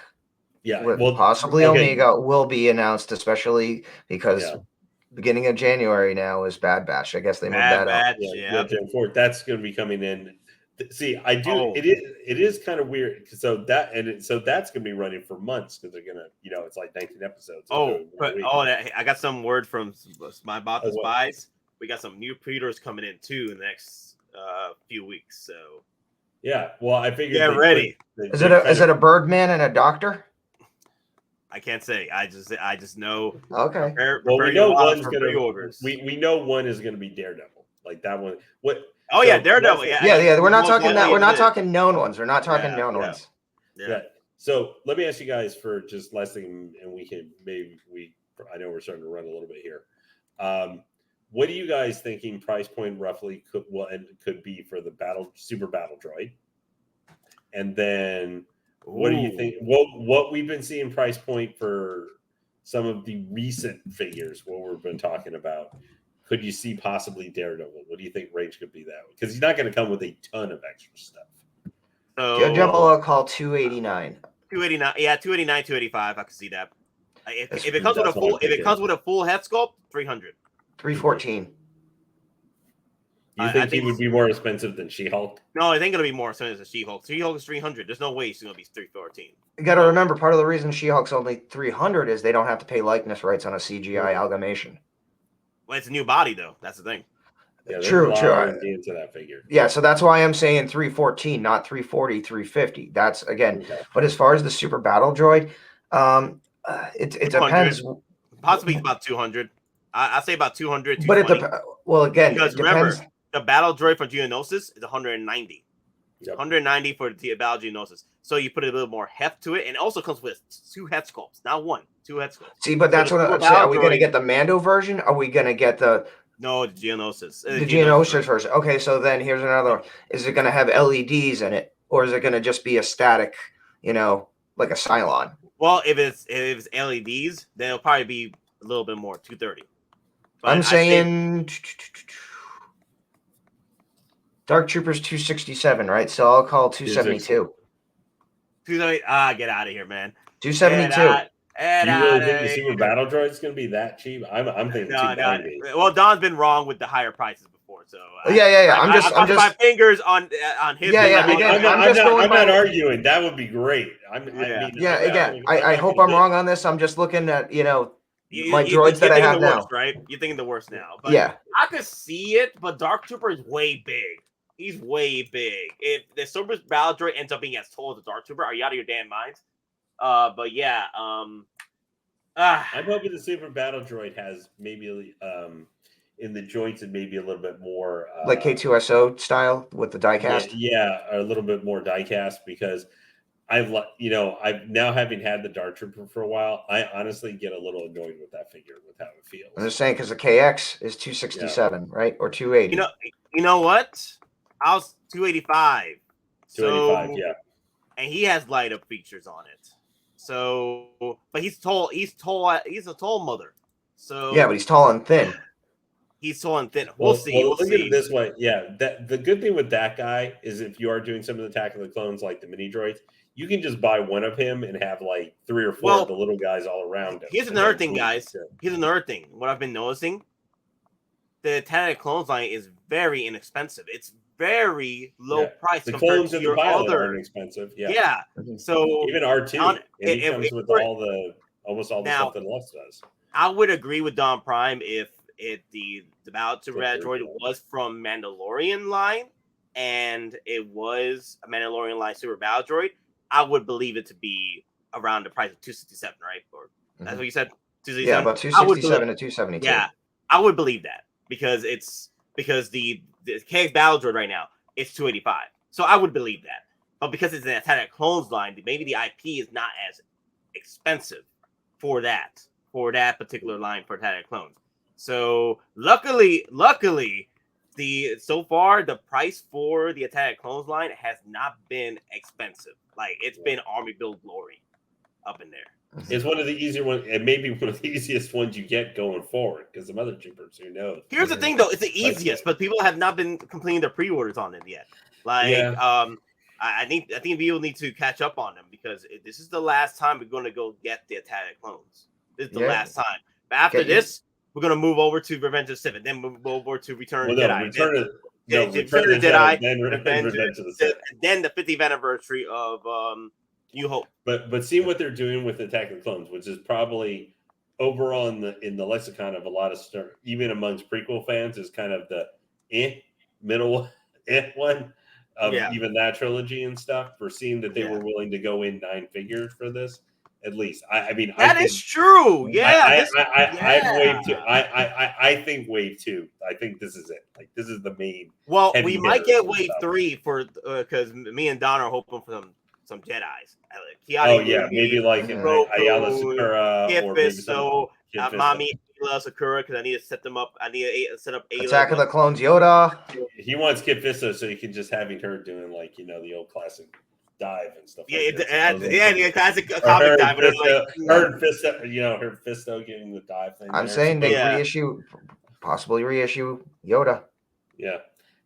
[SPEAKER 4] possibly Omega, will be announced, especially because beginning of January now is Bad Batch. I guess they moved that up.
[SPEAKER 3] That's going to be coming in. See, I do. Oh. It is kind of weird. So that's going to be running for months, because they're gonna, it's like 19 episodes.
[SPEAKER 2] I got some word from my About the Spies. We got some new pre-orders coming in too in the next few weeks. So
[SPEAKER 3] I figured.
[SPEAKER 2] Get ready.
[SPEAKER 4] Is it a Birdman and a Doctor?
[SPEAKER 2] I can't say. I just know.
[SPEAKER 4] Okay.
[SPEAKER 3] We know one's going to. We know one is going to be Daredevil. Like that one.
[SPEAKER 2] Oh yeah, Daredevil. Yeah,
[SPEAKER 4] yeah. We're not talking that. We're not talking known ones. We're not talking known ones.
[SPEAKER 3] Yeah. So let me ask you guys for just last thing, and I know we're starting to run a little bit here. What are you guys thinking price point roughly could be for the Super Battle Droid? And then what do you think? What we've been seeing price point for some of the recent figures, what we've been talking about? Could you see possibly Daredevil? What do you think range could be that? Because he's not going to come with a ton of extra stuff.
[SPEAKER 2] So
[SPEAKER 4] Daredevil, I'll call 289.
[SPEAKER 2] 289, yeah, 289, 285. I can see that. If it comes with a full head sculpt, 300.
[SPEAKER 4] 314.
[SPEAKER 3] You think he would be more expensive than She-Hulk?
[SPEAKER 2] No, it ain't gonna be more expensive than She-Hulk. She-Hulk is 300. There's no way she's gonna be 314.
[SPEAKER 4] You got to remember, part of the reason She-Hulk's only 300 is they don't have to pay likeness rights on a CGI amalgamation.
[SPEAKER 2] Well, it's a new body though. That's the thing.
[SPEAKER 3] Yeah,
[SPEAKER 4] true.
[SPEAKER 3] Into that figure.
[SPEAKER 4] Yeah, so that's why I'm saying 314, not 340, 350. That's again. Okay. But as far as the Super Battle Droid, it depends.
[SPEAKER 2] Possibly about 200. I say about 200.
[SPEAKER 4] But again,
[SPEAKER 2] because remember, the Battle Droid for Geonosis is 190. Yep. 190 for the Battle Geonosis. So you put a little more heft to it, and it also comes with 2 head sculpts, not 1, 2 head sculpts.
[SPEAKER 4] See, but that's what I'm saying. Are we going to get the Mando version? Are we going to get the
[SPEAKER 2] Geonosis?
[SPEAKER 4] The Geonosis version. Okay, so then here's another one. Is it going to have LEDs in it, or is it going to just be a static, like a Cylon?
[SPEAKER 2] Well, if it's LEDs, then it'll probably be a little bit more, 230. But
[SPEAKER 4] I'm saying Dark Troopers 267, right? So I'll call 272.
[SPEAKER 2] 270. Get out of here, man.
[SPEAKER 4] 272.
[SPEAKER 3] You really think the Super Battle Droid's going to be that cheap? I'm thinking 290.
[SPEAKER 2] Well, Don's been wrong with the higher prices before, so
[SPEAKER 4] yeah. I'm just
[SPEAKER 2] my fingers on his.
[SPEAKER 3] I'm not arguing. That would be great.
[SPEAKER 4] I hope I'm wrong on this. I'm just looking at my droids that I have now.
[SPEAKER 2] Worst, right? You're thinking the worst now. But
[SPEAKER 4] yeah,
[SPEAKER 2] I could see it, but Dark Trooper is way big. He's way big. If the Super Battle Droid ends up being as tall as the Dark Trooper, are you out of your damn minds? But yeah,
[SPEAKER 3] I'm hoping the Super Battle Droid has maybe in the joints and maybe a little bit more
[SPEAKER 4] like K2SO style with the diecast.
[SPEAKER 3] Yeah, a little bit more diecast because I've now having had the Dark Trooper for a while, I honestly get a little annoyed with that figure with how it feels.
[SPEAKER 4] I'm just saying because the KX is 267, right, or 280.
[SPEAKER 2] You know what? I was 285.
[SPEAKER 3] 285, yeah.
[SPEAKER 2] And he has light up features on it. So, but he's tall. He's a tall mother. So
[SPEAKER 4] yeah, but he's tall and thin.
[SPEAKER 2] He's tall and thin. We'll see.
[SPEAKER 3] Look at it this way. Yeah, the good thing with that guy is if you are doing some of the Attack of the Clones like the mini droids, you can just buy one of him and have like 3 or 4 of the little guys all around him.
[SPEAKER 2] Here's another thing, guys. Here's another thing. What I've been noticing, the Attack of the Clones line is very inexpensive. It's very low price
[SPEAKER 3] the
[SPEAKER 2] compared
[SPEAKER 3] clones
[SPEAKER 2] to
[SPEAKER 3] and
[SPEAKER 2] your
[SPEAKER 3] the pilot
[SPEAKER 2] other.
[SPEAKER 3] are inexpensive.
[SPEAKER 2] Yeah. So
[SPEAKER 3] even R2, he comes with almost all the stuff that Lux does.
[SPEAKER 2] I would agree with DonPrime if the Battle to Red Droid was from Mandalorian line and it was a Mandalorian line Super Battle Droid. I would believe it to be around the price of 267, right? Or that's what you said. 267?
[SPEAKER 4] Yeah, about 267 to 272.
[SPEAKER 2] Yeah, I would believe that because the KX Battle Droid right now it's 285. So I would believe that. But because it's an Attack of Clones line, maybe the IP is not as expensive for that particular line for Attack of Clones. So luckily, so far the price for the Attack of Clones line has not been expensive. Like it's been Army Build Glory up in there.
[SPEAKER 3] It's one of the easier ones, and maybe one of the easiest ones you get going forward because some other troopers, who knows?
[SPEAKER 2] Here's the thing, though: it's the easiest, but people have not been completing their pre-orders on it yet. I think people need to catch up on them because this is the last time we're going to go get the Attack of Clones. This is the last time. But after this, we're going to move over to Revenge of the Sith, then move over to Return of the Jedi.
[SPEAKER 3] Return of the Jedi, then Revenge of the Sith.
[SPEAKER 2] Then the 50th anniversary of New Hope.
[SPEAKER 3] But seeing what they're doing with Attack of the Clones, which is probably overall in the lexicon of a lot of even amongst prequel fans, is kind of the middle one of even that trilogy and stuff. For seeing that they were willing to go in 9 figures for this At least, I mean,
[SPEAKER 2] that is true. Yeah,
[SPEAKER 3] I'm wave 2. I think wave 2. I think this is it. Like this is the main.
[SPEAKER 2] Well, we might get wave 3 for because me and Don are hoping for some Jedi's.
[SPEAKER 3] Maybe like an Ayala Sakura or maybe
[SPEAKER 2] so Mami Ayala Sakura because I need to set them up. I need to set up
[SPEAKER 4] Attack of the Clones Yoda.
[SPEAKER 3] He wants Kit Fisto so he can just having her doing like the old classic dive and stuff.
[SPEAKER 2] The classic comic dive.
[SPEAKER 3] Her and Fisto, her Fisto giving the dive thing.
[SPEAKER 4] I'm saying they possibly reissue Yoda.
[SPEAKER 3] Yeah,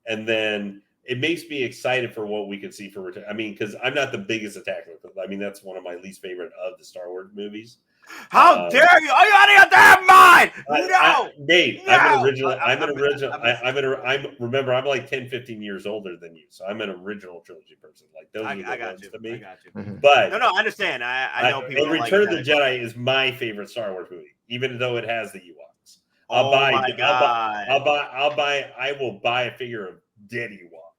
[SPEAKER 3] and then it makes me excited for what we could see for Return. I mean, because I'm not the biggest attacker. I mean, that's one of my least favorite of the Star Wars movies.
[SPEAKER 2] How dare you? Are you out of your damn mind? No,
[SPEAKER 3] Nate. No! Remember, I'm like 10, 15 years older than you, so I'm an original trilogy person. Like those are the ones to me.
[SPEAKER 2] I got you.
[SPEAKER 3] Mm-hmm. But
[SPEAKER 2] no, I understand. I know people.
[SPEAKER 3] Return of the Jedi is my favorite Star Wars movie, even though it has the Ewoks.
[SPEAKER 2] I
[SPEAKER 3] will buy a figure of dead Ewok.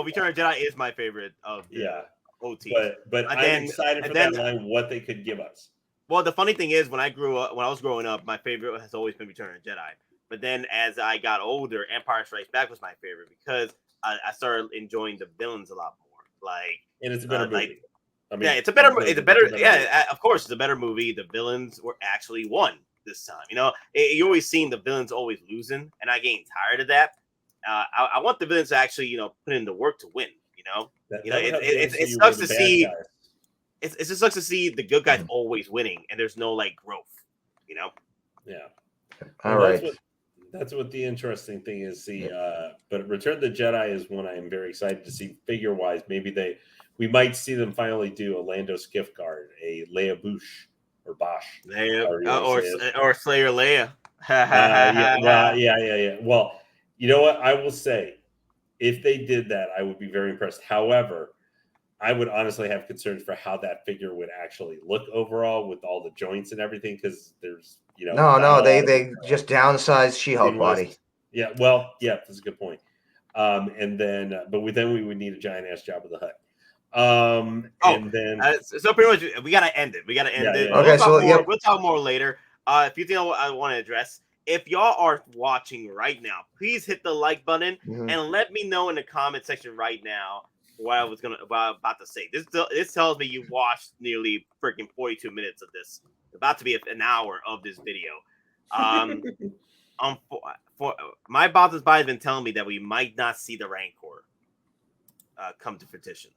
[SPEAKER 2] Return of the Jedi is my favorite of OT.
[SPEAKER 3] But I'm excited for that line, what they could give us.
[SPEAKER 2] Well, the funny thing is, when I was growing up, my favorite has always been Return of the Jedi. But then as I got older, Empire Strikes Back was my favorite because I started enjoying the villains a lot more.
[SPEAKER 3] And it's a better movie.
[SPEAKER 2] It's a better. Of course, it's a better movie. The villains were actually won this time. You always seen the villains always losing, and I getting tired of that. I want the villains to actually, put in the work to win. It sucks to see. It just sucks to see the good guys always winning, and there's no growth.
[SPEAKER 3] Yeah.
[SPEAKER 4] All right.
[SPEAKER 3] That's what the interesting thing is. But Return of the Jedi is one I am very excited to see figure wise. Maybe we might see them finally do a Lando Skiff guard, a Leia Bouche or Bosch,
[SPEAKER 2] or Slayer Leia.
[SPEAKER 3] Yeah. Well, you know what I will say. If they did that, I would be very impressed. However, I would honestly have concerns for how that figure would actually look overall with all the joints and everything, because there's,
[SPEAKER 4] they just downsized She-Hulk body.
[SPEAKER 3] Yeah, well, yeah, that's a good point. And then, but we would need a giant ass Jabba the Hutt. And then,
[SPEAKER 2] so pretty much we gotta end it.
[SPEAKER 3] Yeah.
[SPEAKER 4] Okay,
[SPEAKER 2] we'll talk more later. If you think I want to address. If y'all are watching right now, please hit the like button and let me know in the comment section right now what I'm about to say. This tells me you watched nearly freaking 42 minutes of this. It's about to be an hour of this video. For my bosses has been telling me that we might not see the Rancor come to fruition.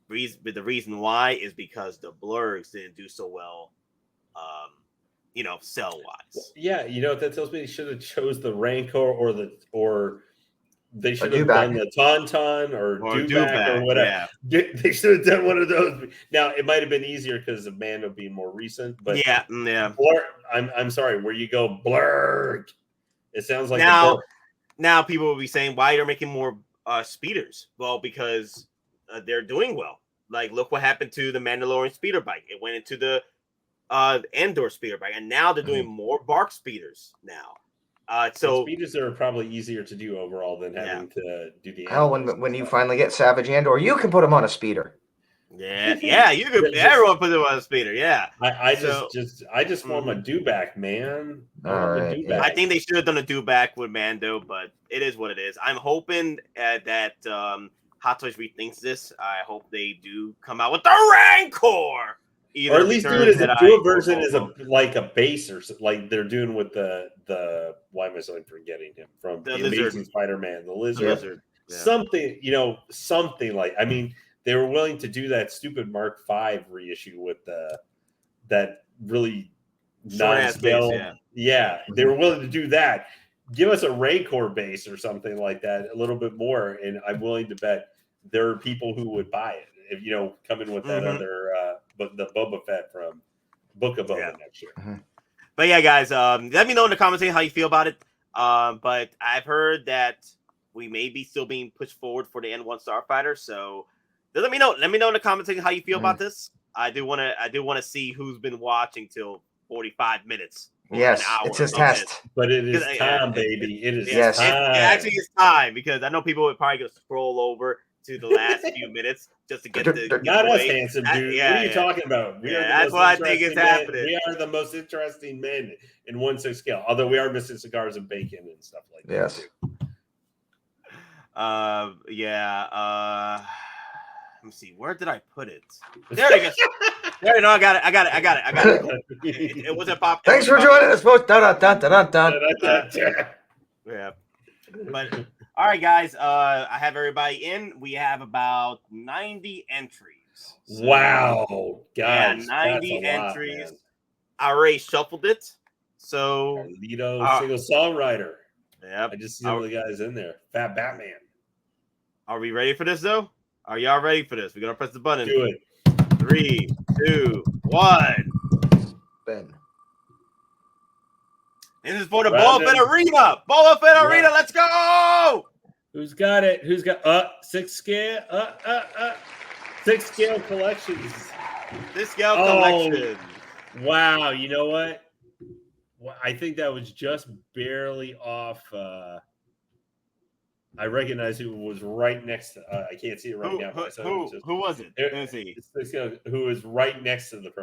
[SPEAKER 2] The reason why is because the blurs didn't do so well. Cell wise.
[SPEAKER 3] Yeah, that tells me they should have chose the Rancor or they should have done the Tauntaun or Dewback or whatever. Yeah. They should have done one of those. Now it might have been easier because of Mando being more recent, but Blur, I'm sorry, where you go blur. It sounds like
[SPEAKER 2] now people will be saying why they're making more speeders. Well, because they're doing well. Like look what happened to the Mandalorian speeder bike. It went into the Endor speeder bike, and now they're doing more bark speeders now. So
[SPEAKER 3] speeders are probably easier to do overall than having to do the.
[SPEAKER 4] Hell, when you finally get Savage Andor, you can put them on a speeder.
[SPEAKER 2] Yeah, you could. Everyone put them on a speeder. Yeah,
[SPEAKER 3] I just want my Dewback, man.
[SPEAKER 4] All right.
[SPEAKER 2] I think they should have done a Dewback with Mando, but it is what it is. I'm hoping that Hot Toys rethinks this. I hope they do come out with the Rancor.
[SPEAKER 3] Or at least do a version as a base or like they're doing with the why am I so forgetting him from the Amazing Spider-Man, the lizard. Yeah. Something like, I mean, they were willing to do that stupid Mark V reissue with that really non-scale. Yeah, they were willing to do that. Give us a Rancor base or something like that, a little bit more, and I'm willing to bet there are people who would buy it if come in with that other. But the Boba Fett from Book of Boba next year.
[SPEAKER 2] But yeah, guys, let me know in the comments how you feel about it. But I've heard that we may be still being pushed forward for the N1 Starfighter. So let me know. Let me know in the comments how you feel about this. I do want to see who's been watching till 45 minutes.
[SPEAKER 4] Yes, it's his test.
[SPEAKER 3] But it is time, baby. It is
[SPEAKER 4] time.
[SPEAKER 2] It actually is time because I know people would probably go scroll over to the last few minutes just to get the
[SPEAKER 3] not us,
[SPEAKER 2] giveaway.
[SPEAKER 3] handsome dude.
[SPEAKER 2] Yeah,
[SPEAKER 3] what are you talking about? We are the
[SPEAKER 2] that's
[SPEAKER 3] most
[SPEAKER 2] what I think is
[SPEAKER 3] interesting
[SPEAKER 2] happening.
[SPEAKER 3] We are the most interesting men in 1/6 scale. Although we are missing cigars and bacon and stuff like that.
[SPEAKER 4] Yes.
[SPEAKER 2] Let me see. Where did I put it? There it is. There, no, I got it. It wasn't pop.
[SPEAKER 4] Thanks for joining us, folks. Dun, dun, dun, dun, dun.
[SPEAKER 2] Yeah. But all right, guys. I have everybody in. We have about 90 entries. So,
[SPEAKER 3] wow, guys,
[SPEAKER 2] 90
[SPEAKER 3] that's a lot,
[SPEAKER 2] entries.
[SPEAKER 3] man.
[SPEAKER 2] I already shuffled it. So
[SPEAKER 3] Carlito, single songwriter.
[SPEAKER 2] Yep.
[SPEAKER 3] I just see some of the guys in there. Fat Batman.
[SPEAKER 2] Are we ready for this though? Are y'all ready for this? We're gonna press the button.
[SPEAKER 3] Do it.
[SPEAKER 2] 3, 2, 1.
[SPEAKER 4] Ben.
[SPEAKER 2] This is for the Boba Fett Arena. Boba Fett Arena. Let's go.
[SPEAKER 3] Who's got it? Who's got 6 scale? 6 scale collections.
[SPEAKER 2] 6 scale collections.
[SPEAKER 3] Wow. You know what? I think that was just barely off. I recognize who was right next to. I can't see it right now.
[SPEAKER 2] Who was it? Let's see.
[SPEAKER 3] Who was right next to them?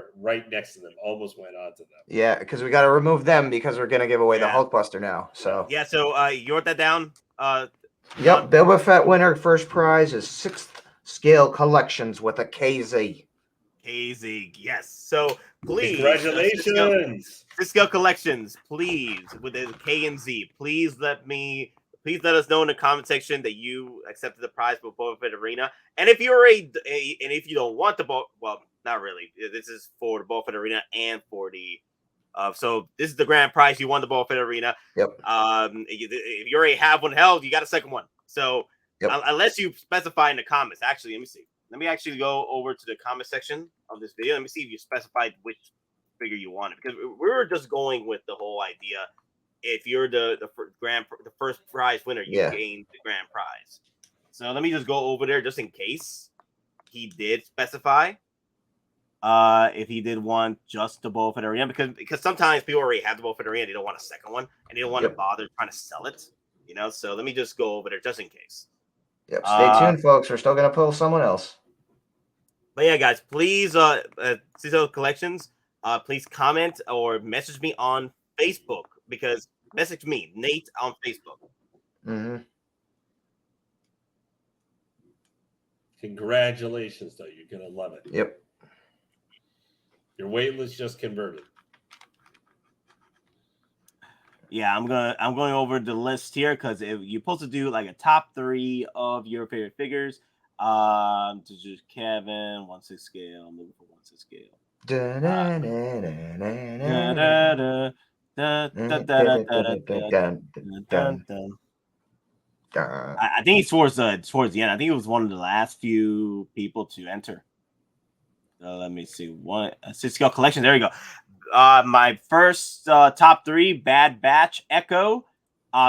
[SPEAKER 3] Almost went on to them.
[SPEAKER 4] Yeah, because we got to remove them because we're gonna give away the HulkBuster now. So
[SPEAKER 2] yeah. So you wrote that down.
[SPEAKER 4] Yep. Boba Fett winner first prize is 6th scale collections with a KZ.
[SPEAKER 2] KZ. Yes. So please.
[SPEAKER 3] Congratulations.
[SPEAKER 2] 6 scale collections. Please with the K and Z. Please let us know in the comment section that you accepted the prize for Boba Fett Arena. And if you're and if you don't want the well, not really. This is for the Boba Fett Arena and for the so this is the grand prize. You won the Boba Fett Arena.
[SPEAKER 4] Yep.
[SPEAKER 2] If you already have one held, you got a second one. So unless you specify in the comments, actually, let me see. Let me actually go over to the comment section of this video. Let me see if you specified which figure you wanted, because we were just going with the whole idea. If you're the first prize winner, you gain the grand prize. So let me just go over there just in case he did specify. If he did want just the Boba Fett Arena, because sometimes people already have the Boba Fett Arena, they don't want a second one, and they don't want to bother trying to sell it. So let me just go over there just in case.
[SPEAKER 4] Yep. Stay tuned, folks. We're still gonna pull someone else.
[SPEAKER 2] But yeah, guys, please, Threezero Collections, please comment or message me on Facebook. Because message me, Nate, on Facebook.
[SPEAKER 4] Mm-hmm.
[SPEAKER 3] Congratulations, though. You're going to love it.
[SPEAKER 4] Yep.
[SPEAKER 3] Your wait list just converted.
[SPEAKER 2] Yeah, I'm going over the list here because you're supposed to do like a top 3 of your favorite figures. To just Kevin, 1/6 scale. I'm looking for 1/6 scale. I think it's towards the end. I think it was one of the last few people to enter. Let me see. 6 scale collection. There you go. My first top 3: Bad Batch Echo,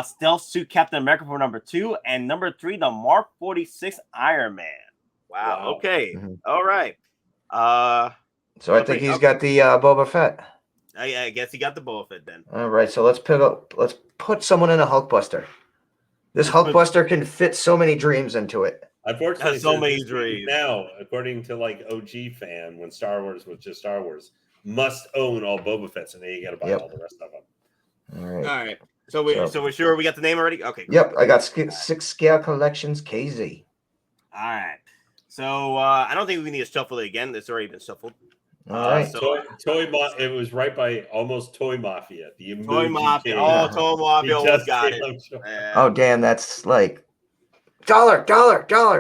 [SPEAKER 2] Stealth Suit Captain America for number 2, and number 3, the Mark 46 Iron Man. Wow. Okay. Mm-hmm. All right.
[SPEAKER 4] So I think he's got the Boba Fett.
[SPEAKER 2] I guess he got the Boba Fett then.
[SPEAKER 4] All right, so let's put someone in a HulkBuster. This HulkBuster can fit so many dreams into it.
[SPEAKER 3] Unfortunately,
[SPEAKER 2] so many dreams.
[SPEAKER 3] Now, according to like OG fan, when Star Wars was just Star Wars, must own all Boba Fetts, and then you got to buy all the rest of them.
[SPEAKER 4] All right.
[SPEAKER 2] So we're sure we got the name already. Okay.
[SPEAKER 4] Yep, I got 6 scale collections KZ.
[SPEAKER 2] All right. So I don't think we need to shuffle it again. It's already been shuffled.
[SPEAKER 4] All right.
[SPEAKER 3] It was right by almost Toy Mafia. The
[SPEAKER 2] Toy Mafia. Oh, Toy Mafia almost got it.
[SPEAKER 4] Oh, damn. That's like dollar,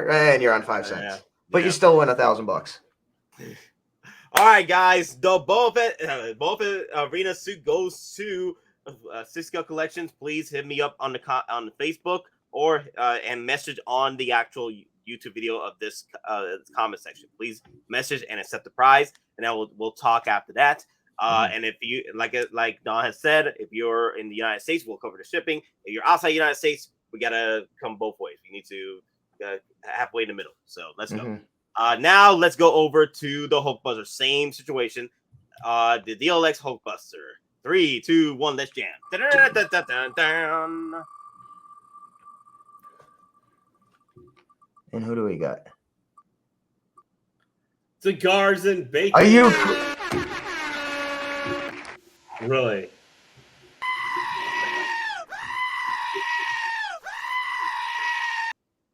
[SPEAKER 4] and you're on 5 cents. But you still win $1,000.
[SPEAKER 2] All right, guys. The Boba Fett Arena suit goes to 6 scale collections. Please hit me up on the Facebook or and message on the actual YouTube video of this comment section. Please message and accept the prize, and then we'll talk after that. And if you like Don has said, if you're in the United States, we'll cover the shipping. If you're outside the United States, we gotta come both ways. We need to halfway in the middle. So let's go. Now let's go over to the HulkBuster. Same situation. The DLX HulkBuster. 3, 2, 1. Let's jam.
[SPEAKER 4] And who do we got?
[SPEAKER 3] Cigars and bacon.
[SPEAKER 4] Are you
[SPEAKER 3] really?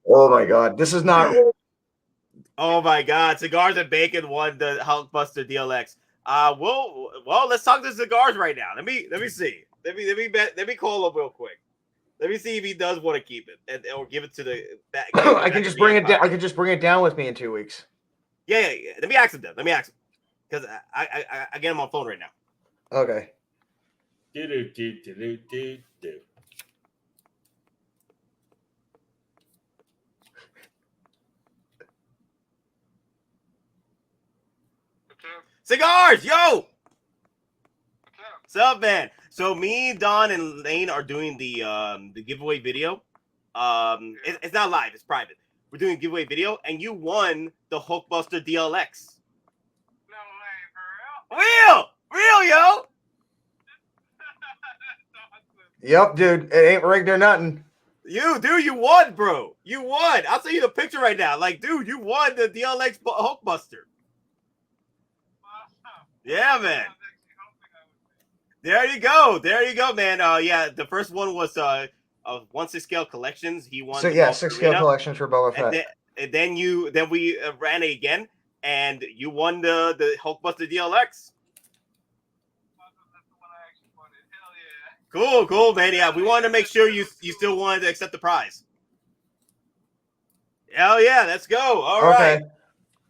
[SPEAKER 4] Oh my God, this is not.
[SPEAKER 2] Oh my God, Cigars and Bacon won the HulkBuster DLX. Well, let's talk to Cigars right now. Let me see. Let me call him real quick. Let me see if he does want to keep it or give it to the back.
[SPEAKER 4] I can just bring it down. I can just bring it down with me in 2 weeks.
[SPEAKER 2] Yeah. Let me ask him then. Because I get him on phone right now.
[SPEAKER 4] Okay.
[SPEAKER 3] Do.
[SPEAKER 2] Cigars, yo! What's up, man? So me, Don, and Lane are doing the giveaway video. It's not live; it's private. We're doing a giveaway video, and you won the HulkBuster DLX.
[SPEAKER 6] No way, for real?
[SPEAKER 2] Real, yo!
[SPEAKER 4] Yep, dude. It ain't rigged or nothing.
[SPEAKER 2] You won, bro. You won. I'll send you the picture right now. Like, dude, you won the DLX HulkBuster. Yeah, man. There you go, man. Yeah, the first one was 1/6 scale collections. He won.
[SPEAKER 4] So yeah, 6 scale collections for Boba Fett.
[SPEAKER 2] And then we ran it again, and you won the HulkBuster DLX. Cool, man. Yeah, we wanted to make sure you still wanted to accept the prize. Hell yeah, let's go. All right.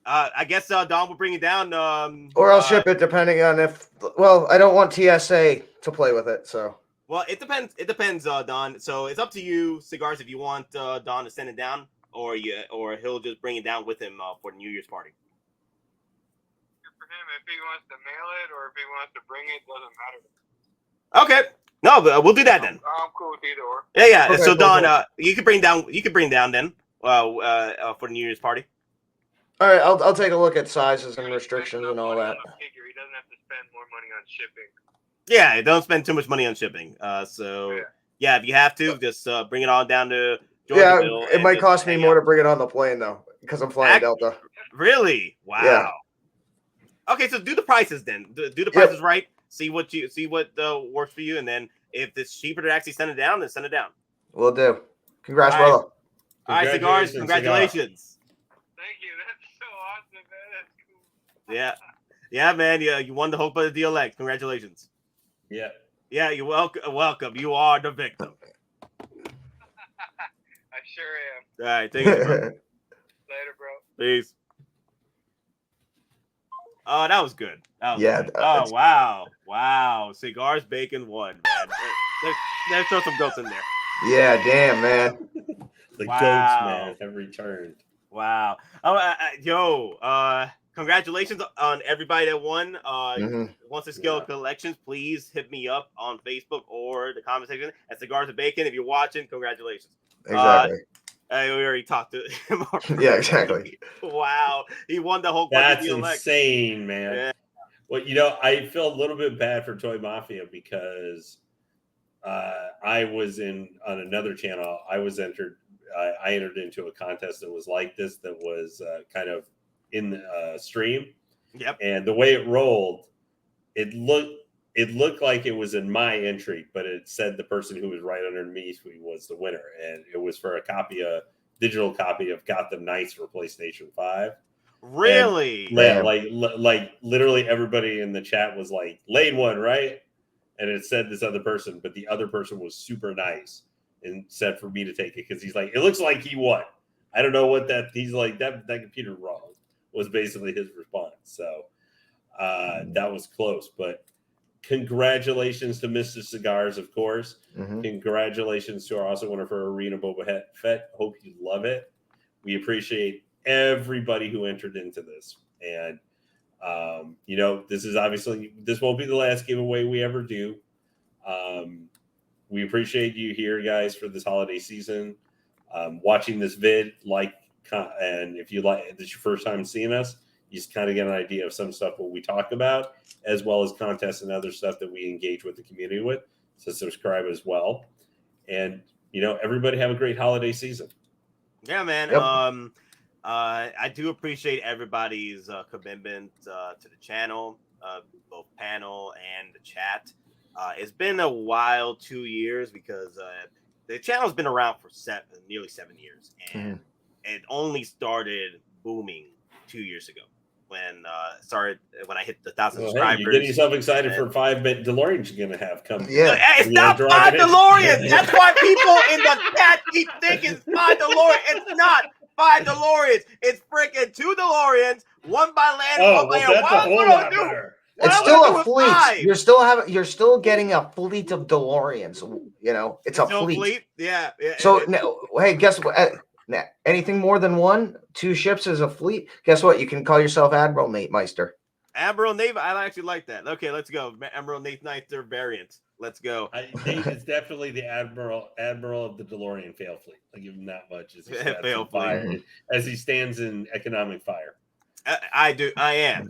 [SPEAKER 2] I guess Don will bring it down.
[SPEAKER 4] Or I'll ship it depending on if. Well, I don't want TSA to play with it, so.
[SPEAKER 2] Well, it depends. It depends, Don. So it's up to you, Cigars, if you want Don to send it down, or he'll just bring it down with him for the New Year's party.
[SPEAKER 6] Good for him. If he wants to mail it or if he wants to bring it, doesn't matter.
[SPEAKER 2] Okay. No, but we'll do that then.
[SPEAKER 6] I'm cool with either or.
[SPEAKER 2] Yeah.
[SPEAKER 4] Okay,
[SPEAKER 2] so Don,
[SPEAKER 4] cool.
[SPEAKER 2] you could bring down. You could bring down then. For the New Year's party.
[SPEAKER 4] All right, I'll take a look at sizes and restrictions and all that.
[SPEAKER 6] He doesn't have to spend more money on shipping.
[SPEAKER 2] Yeah, don't spend too much money on shipping. Yeah, if you have to, just bring it on down to Georgia.
[SPEAKER 4] Yeah, it might cost me more to bring it on the plane though, because I'm flying Delta.
[SPEAKER 2] Really? Wow.
[SPEAKER 4] Yeah.
[SPEAKER 2] Okay, so do the prices then. Do the prices right. See what works for you, and then if it's cheaper to actually send it down, then send it down.
[SPEAKER 4] Will do. Congrats,
[SPEAKER 2] All right.
[SPEAKER 4] brother.
[SPEAKER 2] All right, Cigars. Congratulations.
[SPEAKER 6] Thank you. That's so awesome, man. That's cool.
[SPEAKER 2] Yeah, man. Yeah, you won the HulkBuster DLX. Congratulations.
[SPEAKER 3] Yeah.
[SPEAKER 2] Yeah, you're welcome. You are the victim.
[SPEAKER 6] I sure am.
[SPEAKER 2] All right, thank you, bro.
[SPEAKER 6] Later, bro.
[SPEAKER 2] Peace. Oh, that was good. That was good.
[SPEAKER 4] That's...
[SPEAKER 2] Wow. Cigars, Bacon won, man. Let's throw some goats in there.
[SPEAKER 4] Yeah, damn, man.
[SPEAKER 3] The goats, man, have returned.
[SPEAKER 2] Wow. Congratulations on everybody that won. Once the scale collections, please hit me up on Facebook or the comment section at Cigars and Bacon. If you're watching, congratulations.
[SPEAKER 4] Exactly.
[SPEAKER 2] We already talked to him already.
[SPEAKER 4] Yeah, exactly.
[SPEAKER 2] Wow. He won the whole
[SPEAKER 3] That's insane, man.
[SPEAKER 2] Yeah.
[SPEAKER 3] Well, I feel a little bit bad for Toy Mafia because I was on another channel. I entered into a contest that was like this, that was kind of in the stream.
[SPEAKER 2] Yep.
[SPEAKER 3] And the way it rolled, it looked like it was in my entry, but it said the person who was right underneath me was the winner, and it was for a digital copy of Gotham Knights for PlayStation 5.
[SPEAKER 2] Really?
[SPEAKER 3] Like literally everybody in the chat was like, Lane won, right? And it said this other person, but the other person was super nice and said for me to take it because he's like, it looks like he won. I don't know what he's like, that computer wrong was basically his response. So that was close, but congratulations to Mr. Cigars, of course. Mm-hmm. Congratulations to our awesome winner for Arena Boba Fett. Hope you love it. We appreciate everybody who entered into this. And, this won't be the last giveaway we ever do. We appreciate you here, guys, for this holiday season. Watching this vid, and if you this is your first time seeing us, you just kind of get an idea of some stuff what we talk about, as well as contests and other stuff that we engage with the community with. So subscribe as well. And, everybody have a great holiday season.
[SPEAKER 2] Yeah, man.
[SPEAKER 4] Yep.
[SPEAKER 2] I do appreciate everybody's commitment to the channel, both panel and the chat. It's been a while, 2 years, because the channel's been around for nearly 7 years, and it only started booming 2 years ago when I hit the 1,000 subscribers.
[SPEAKER 3] You're getting yourself excited for 5 DeLoreans you're gonna have come.
[SPEAKER 4] Yeah,
[SPEAKER 2] it's not 5 DeLoreans. That's why people in the chat keep thinking it's 5 DeLoreans. It's not 5 DeLoreans. It's freaking 2 DeLoreans, one by land, one by air.
[SPEAKER 3] That's a whole lot better.
[SPEAKER 4] It's still a fleet. You're still getting a fleet of DeLoreans. You know, it's a fleet.
[SPEAKER 2] Yeah.
[SPEAKER 4] So hey, guess what? Anything more than 1, 2 ships is a fleet. Guess what? You can call yourself Admiral Nate Meister.
[SPEAKER 2] Admiral Nate, I actually like that. Okay, let's go. Admiral Nate Meister variant. Let's go.
[SPEAKER 3] Nate is definitely the admiral of the DeLorean fail fleet. I give him that much as he stands in economic fire.
[SPEAKER 2] I do. I am.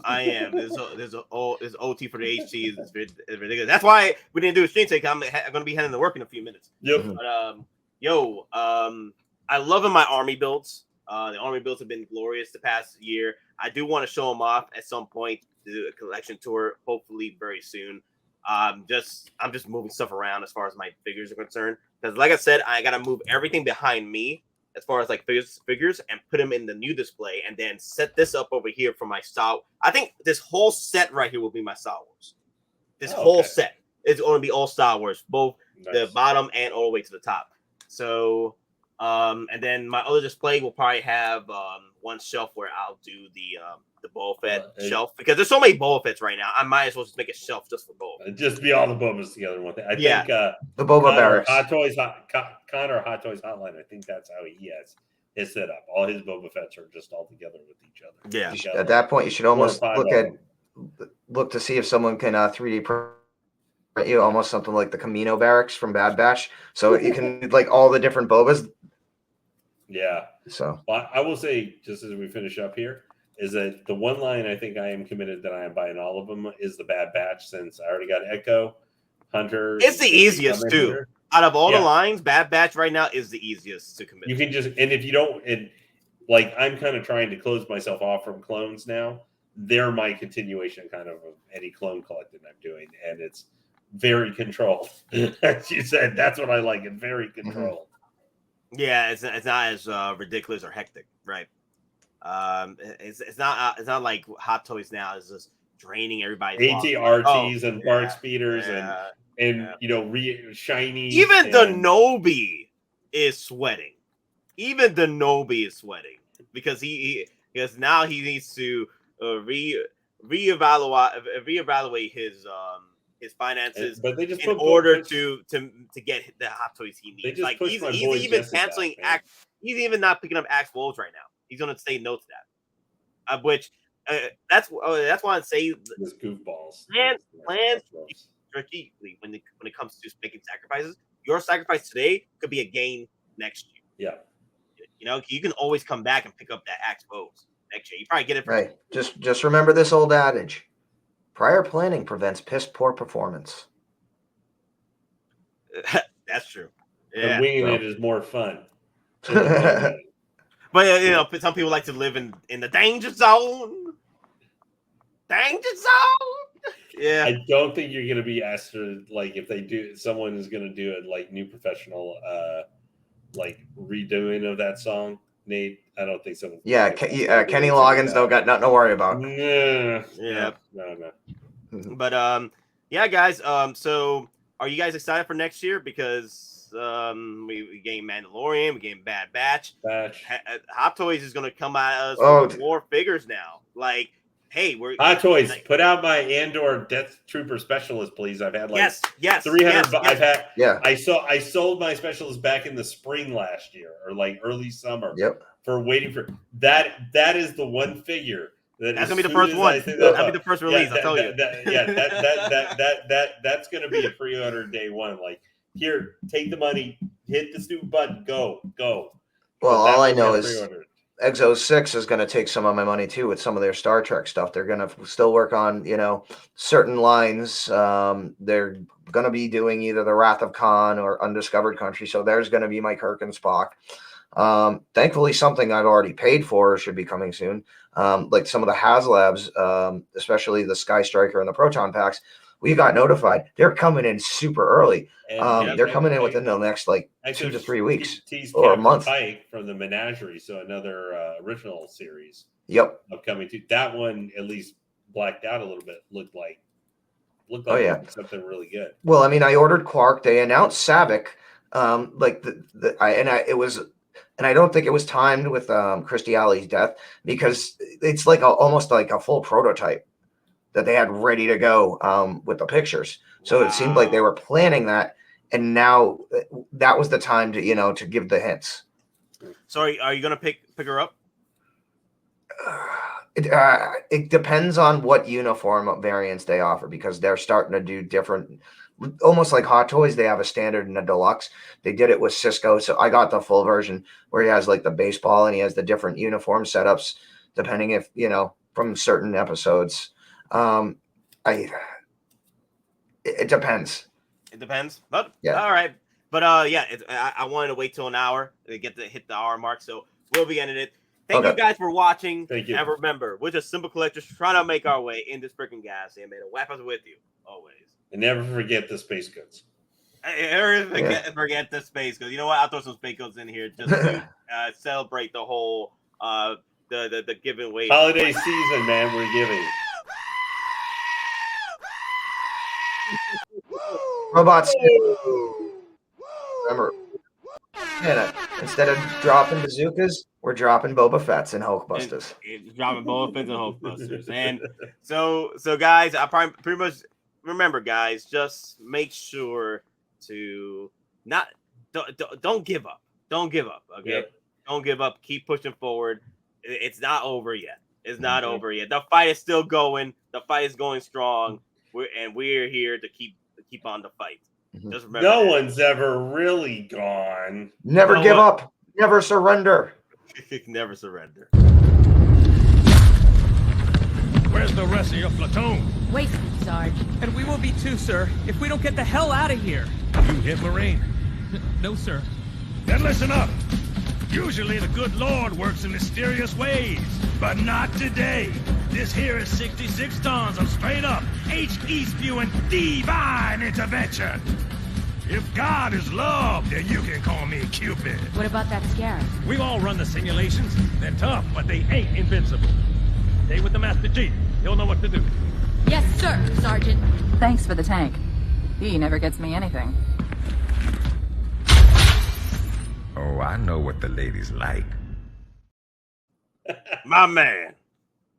[SPEAKER 2] There's OT for the HT. It's ridiculous. That's why we didn't do a stream take. I'm going to be heading to work in a few minutes.
[SPEAKER 3] Yep.
[SPEAKER 2] But, I love my army builds. The army builds have been glorious the past year. I do want to show them off at some point to do a collection tour, hopefully very soon. I'm just moving stuff around as far as my figures are concerned. Because like I said, I got to move everything behind me as far as like figures and put them in the new display, and then set this up over here for my Star. I think this whole set right here will be my Star Wars. This whole set is going to be all Star Wars, both the bottom and all the way to the top. So, and then my other display will probably have one shelf where I'll do the Boba Fett shelf, because there's so many Boba Fetts right now. I might as well just make a shelf just for Boba.
[SPEAKER 3] Just be all the Bobas together in one thing. I think
[SPEAKER 4] the Boba Barracks.
[SPEAKER 3] Connor Hot Toys Hotline. I think that's how he has his set up. All his Boba Fetts are just all together with each other.
[SPEAKER 2] Yeah.
[SPEAKER 4] At that point, you should almost look to see if someone can 3D print you almost something like the Camino Barracks from Bad Batch, so you can like all the different Bobas.
[SPEAKER 3] Yeah.
[SPEAKER 4] So
[SPEAKER 3] I will say, just as we finish up here, is that the one line I think I am committed that I am buying all of them is the Bad Batch, since I already got Echo, Hunter.
[SPEAKER 2] It's the easiest too. Here. Out of all the lines, Bad Batch right now is the easiest to commit.
[SPEAKER 3] You can just, and if you don't, and like I'm kind of trying to close myself off from clones now. They're my continuation kind of any clone collecting I'm doing, and it's very controlled. As you said, that's what I like. It's very controlled.
[SPEAKER 2] Yeah, it's not as ridiculous or hectic, right? It's not like Hot Toys now is just draining everybody's
[SPEAKER 3] ATRTs and BART speeders and you know shiny.
[SPEAKER 2] Even the Nobi is sweating. Even the Nobi is sweating because because now he needs to reevaluate his finances,
[SPEAKER 3] but they just
[SPEAKER 2] in order to get the Hot Toys he needs. Like he's even canceling he's even not picking up Axe Wolves right now. He's gonna say no to that. Which that's why I say
[SPEAKER 3] this goofballs.
[SPEAKER 2] Plan strategically when it comes to making sacrifices. Your sacrifice today could be a gain next year.
[SPEAKER 3] Yeah.
[SPEAKER 2] You know, you can always come back and pick up that Axe Wolves next year. You probably get it
[SPEAKER 4] right. Just remember this old adage. Prior planning prevents piss poor performance.
[SPEAKER 2] That's true.
[SPEAKER 3] Yeah. And winging it is more fun.
[SPEAKER 2] But you know, some people like to live in the danger zone. Danger zone. Yeah.
[SPEAKER 3] I don't think you're gonna be asked to, like, if they do, someone is gonna do it like new professional like redoing of that song. Nate, I don't think so.
[SPEAKER 4] Yeah, Kenny Loggins don't got nothing to worry about.
[SPEAKER 2] Yeah.
[SPEAKER 3] No.
[SPEAKER 2] But yeah, guys. So are you guys excited for next year? Because we gained Mandalorian, we gained Bad Batch. Hot Toys is gonna come at us with more figures now. Like, hey, we're
[SPEAKER 3] Hot Toys. Put out my Andor Death Trooper specialist, please. I've had like 300. I've had. Yeah. I sold my specialist back in the spring last year, or like early summer.
[SPEAKER 4] Yep.
[SPEAKER 3] For waiting for that. That is the one figure
[SPEAKER 2] that's gonna be the first one. That'll be the first release. I'll tell you.
[SPEAKER 3] That's gonna be a pre-order day one. Like, here, take the money, hit the stupid button, go.
[SPEAKER 4] Well, all I know is Exo 6 is going to take some of my money too with some of their Star Trek stuff. They're going to still work on, certain lines. They're going to be doing either the Wrath of Khan or Undiscovered Country. So there's going to be my Kirk and Spock. Thankfully, something I've already paid for should be coming soon. Like some of the HasLabs, especially the Sky Striker and the Proton packs, we got notified. They're coming in super early. They're coming in within the next 2 to 3 weeks or a month.
[SPEAKER 3] Pike from the Menagerie, so another original series.
[SPEAKER 4] Yep.
[SPEAKER 3] Upcoming too. That one at least blacked out a little bit. Looked like something really good.
[SPEAKER 4] Well, I mean, I ordered Quark. They announced Savick. I don't think it was timed with Christy Alley's death, because it's almost like a full prototype that they had ready to go with the pictures. So It seemed like they were planning that, and now that was the time to to give the hints.
[SPEAKER 2] So are you gonna pick her up?
[SPEAKER 4] It depends on what uniform variants they offer, because they're starting to do different, almost like Hot Toys. They have a standard and a deluxe. They did it with Cisco, so I got the full version where he has the baseball and he has the different uniform setups depending if from certain episodes. It depends.
[SPEAKER 2] It depends, but
[SPEAKER 4] yeah,
[SPEAKER 2] all right. But I wanted to wait till an hour to get to hit the hour mark, so we'll be ending it. Thank you guys for watching.
[SPEAKER 3] Thank you.
[SPEAKER 2] And remember, we're just simple collectors trying to make our way in this freaking gas. And may the weapons with you always.
[SPEAKER 3] And never forget the space goods.
[SPEAKER 2] Forget the space goods. You know what? I'll throw some space goods in here just to celebrate the whole the giveaway.
[SPEAKER 3] Holiday season, man. We're giving.
[SPEAKER 4] Robots. Remember, instead of dropping bazookas, we're dropping Boba Fett's and HulkBusters.
[SPEAKER 2] Dropping Boba Fett's and HulkBusters. And so guys, I pretty much remember, guys, just make sure to don't give up. Don't give up. Okay. Yep. Don't give up. Keep pushing forward. It's not over yet. It's not over yet. The fight is still going. The fight is going strong. We're here to keep on the fight. Just remember
[SPEAKER 3] no one's ever really gone.
[SPEAKER 4] Never give up. Never surrender.
[SPEAKER 2] Never surrender.
[SPEAKER 7] Where's the rest of your platoon?
[SPEAKER 8] Wasted, Sarge.
[SPEAKER 9] And we will be too, sir, if we don't get the hell out of here.
[SPEAKER 7] You hit Marine?
[SPEAKER 9] No, sir.
[SPEAKER 7] Then listen up. Usually the good Lord works in mysterious ways, but not today. This here is 66 tons of straight-up, HE-spewing divine intervention. If God is love, then you can call me Cupid.
[SPEAKER 8] What about that Scarab?
[SPEAKER 7] We've all run the simulations. They're tough, but they ain't invincible. Stay with the Master G. He'll know what to do.
[SPEAKER 8] Yes, sir, Sergeant.
[SPEAKER 10] Thanks for the tank. He never gets me anything.
[SPEAKER 11] Oh, I know what the ladies like.
[SPEAKER 2] My man.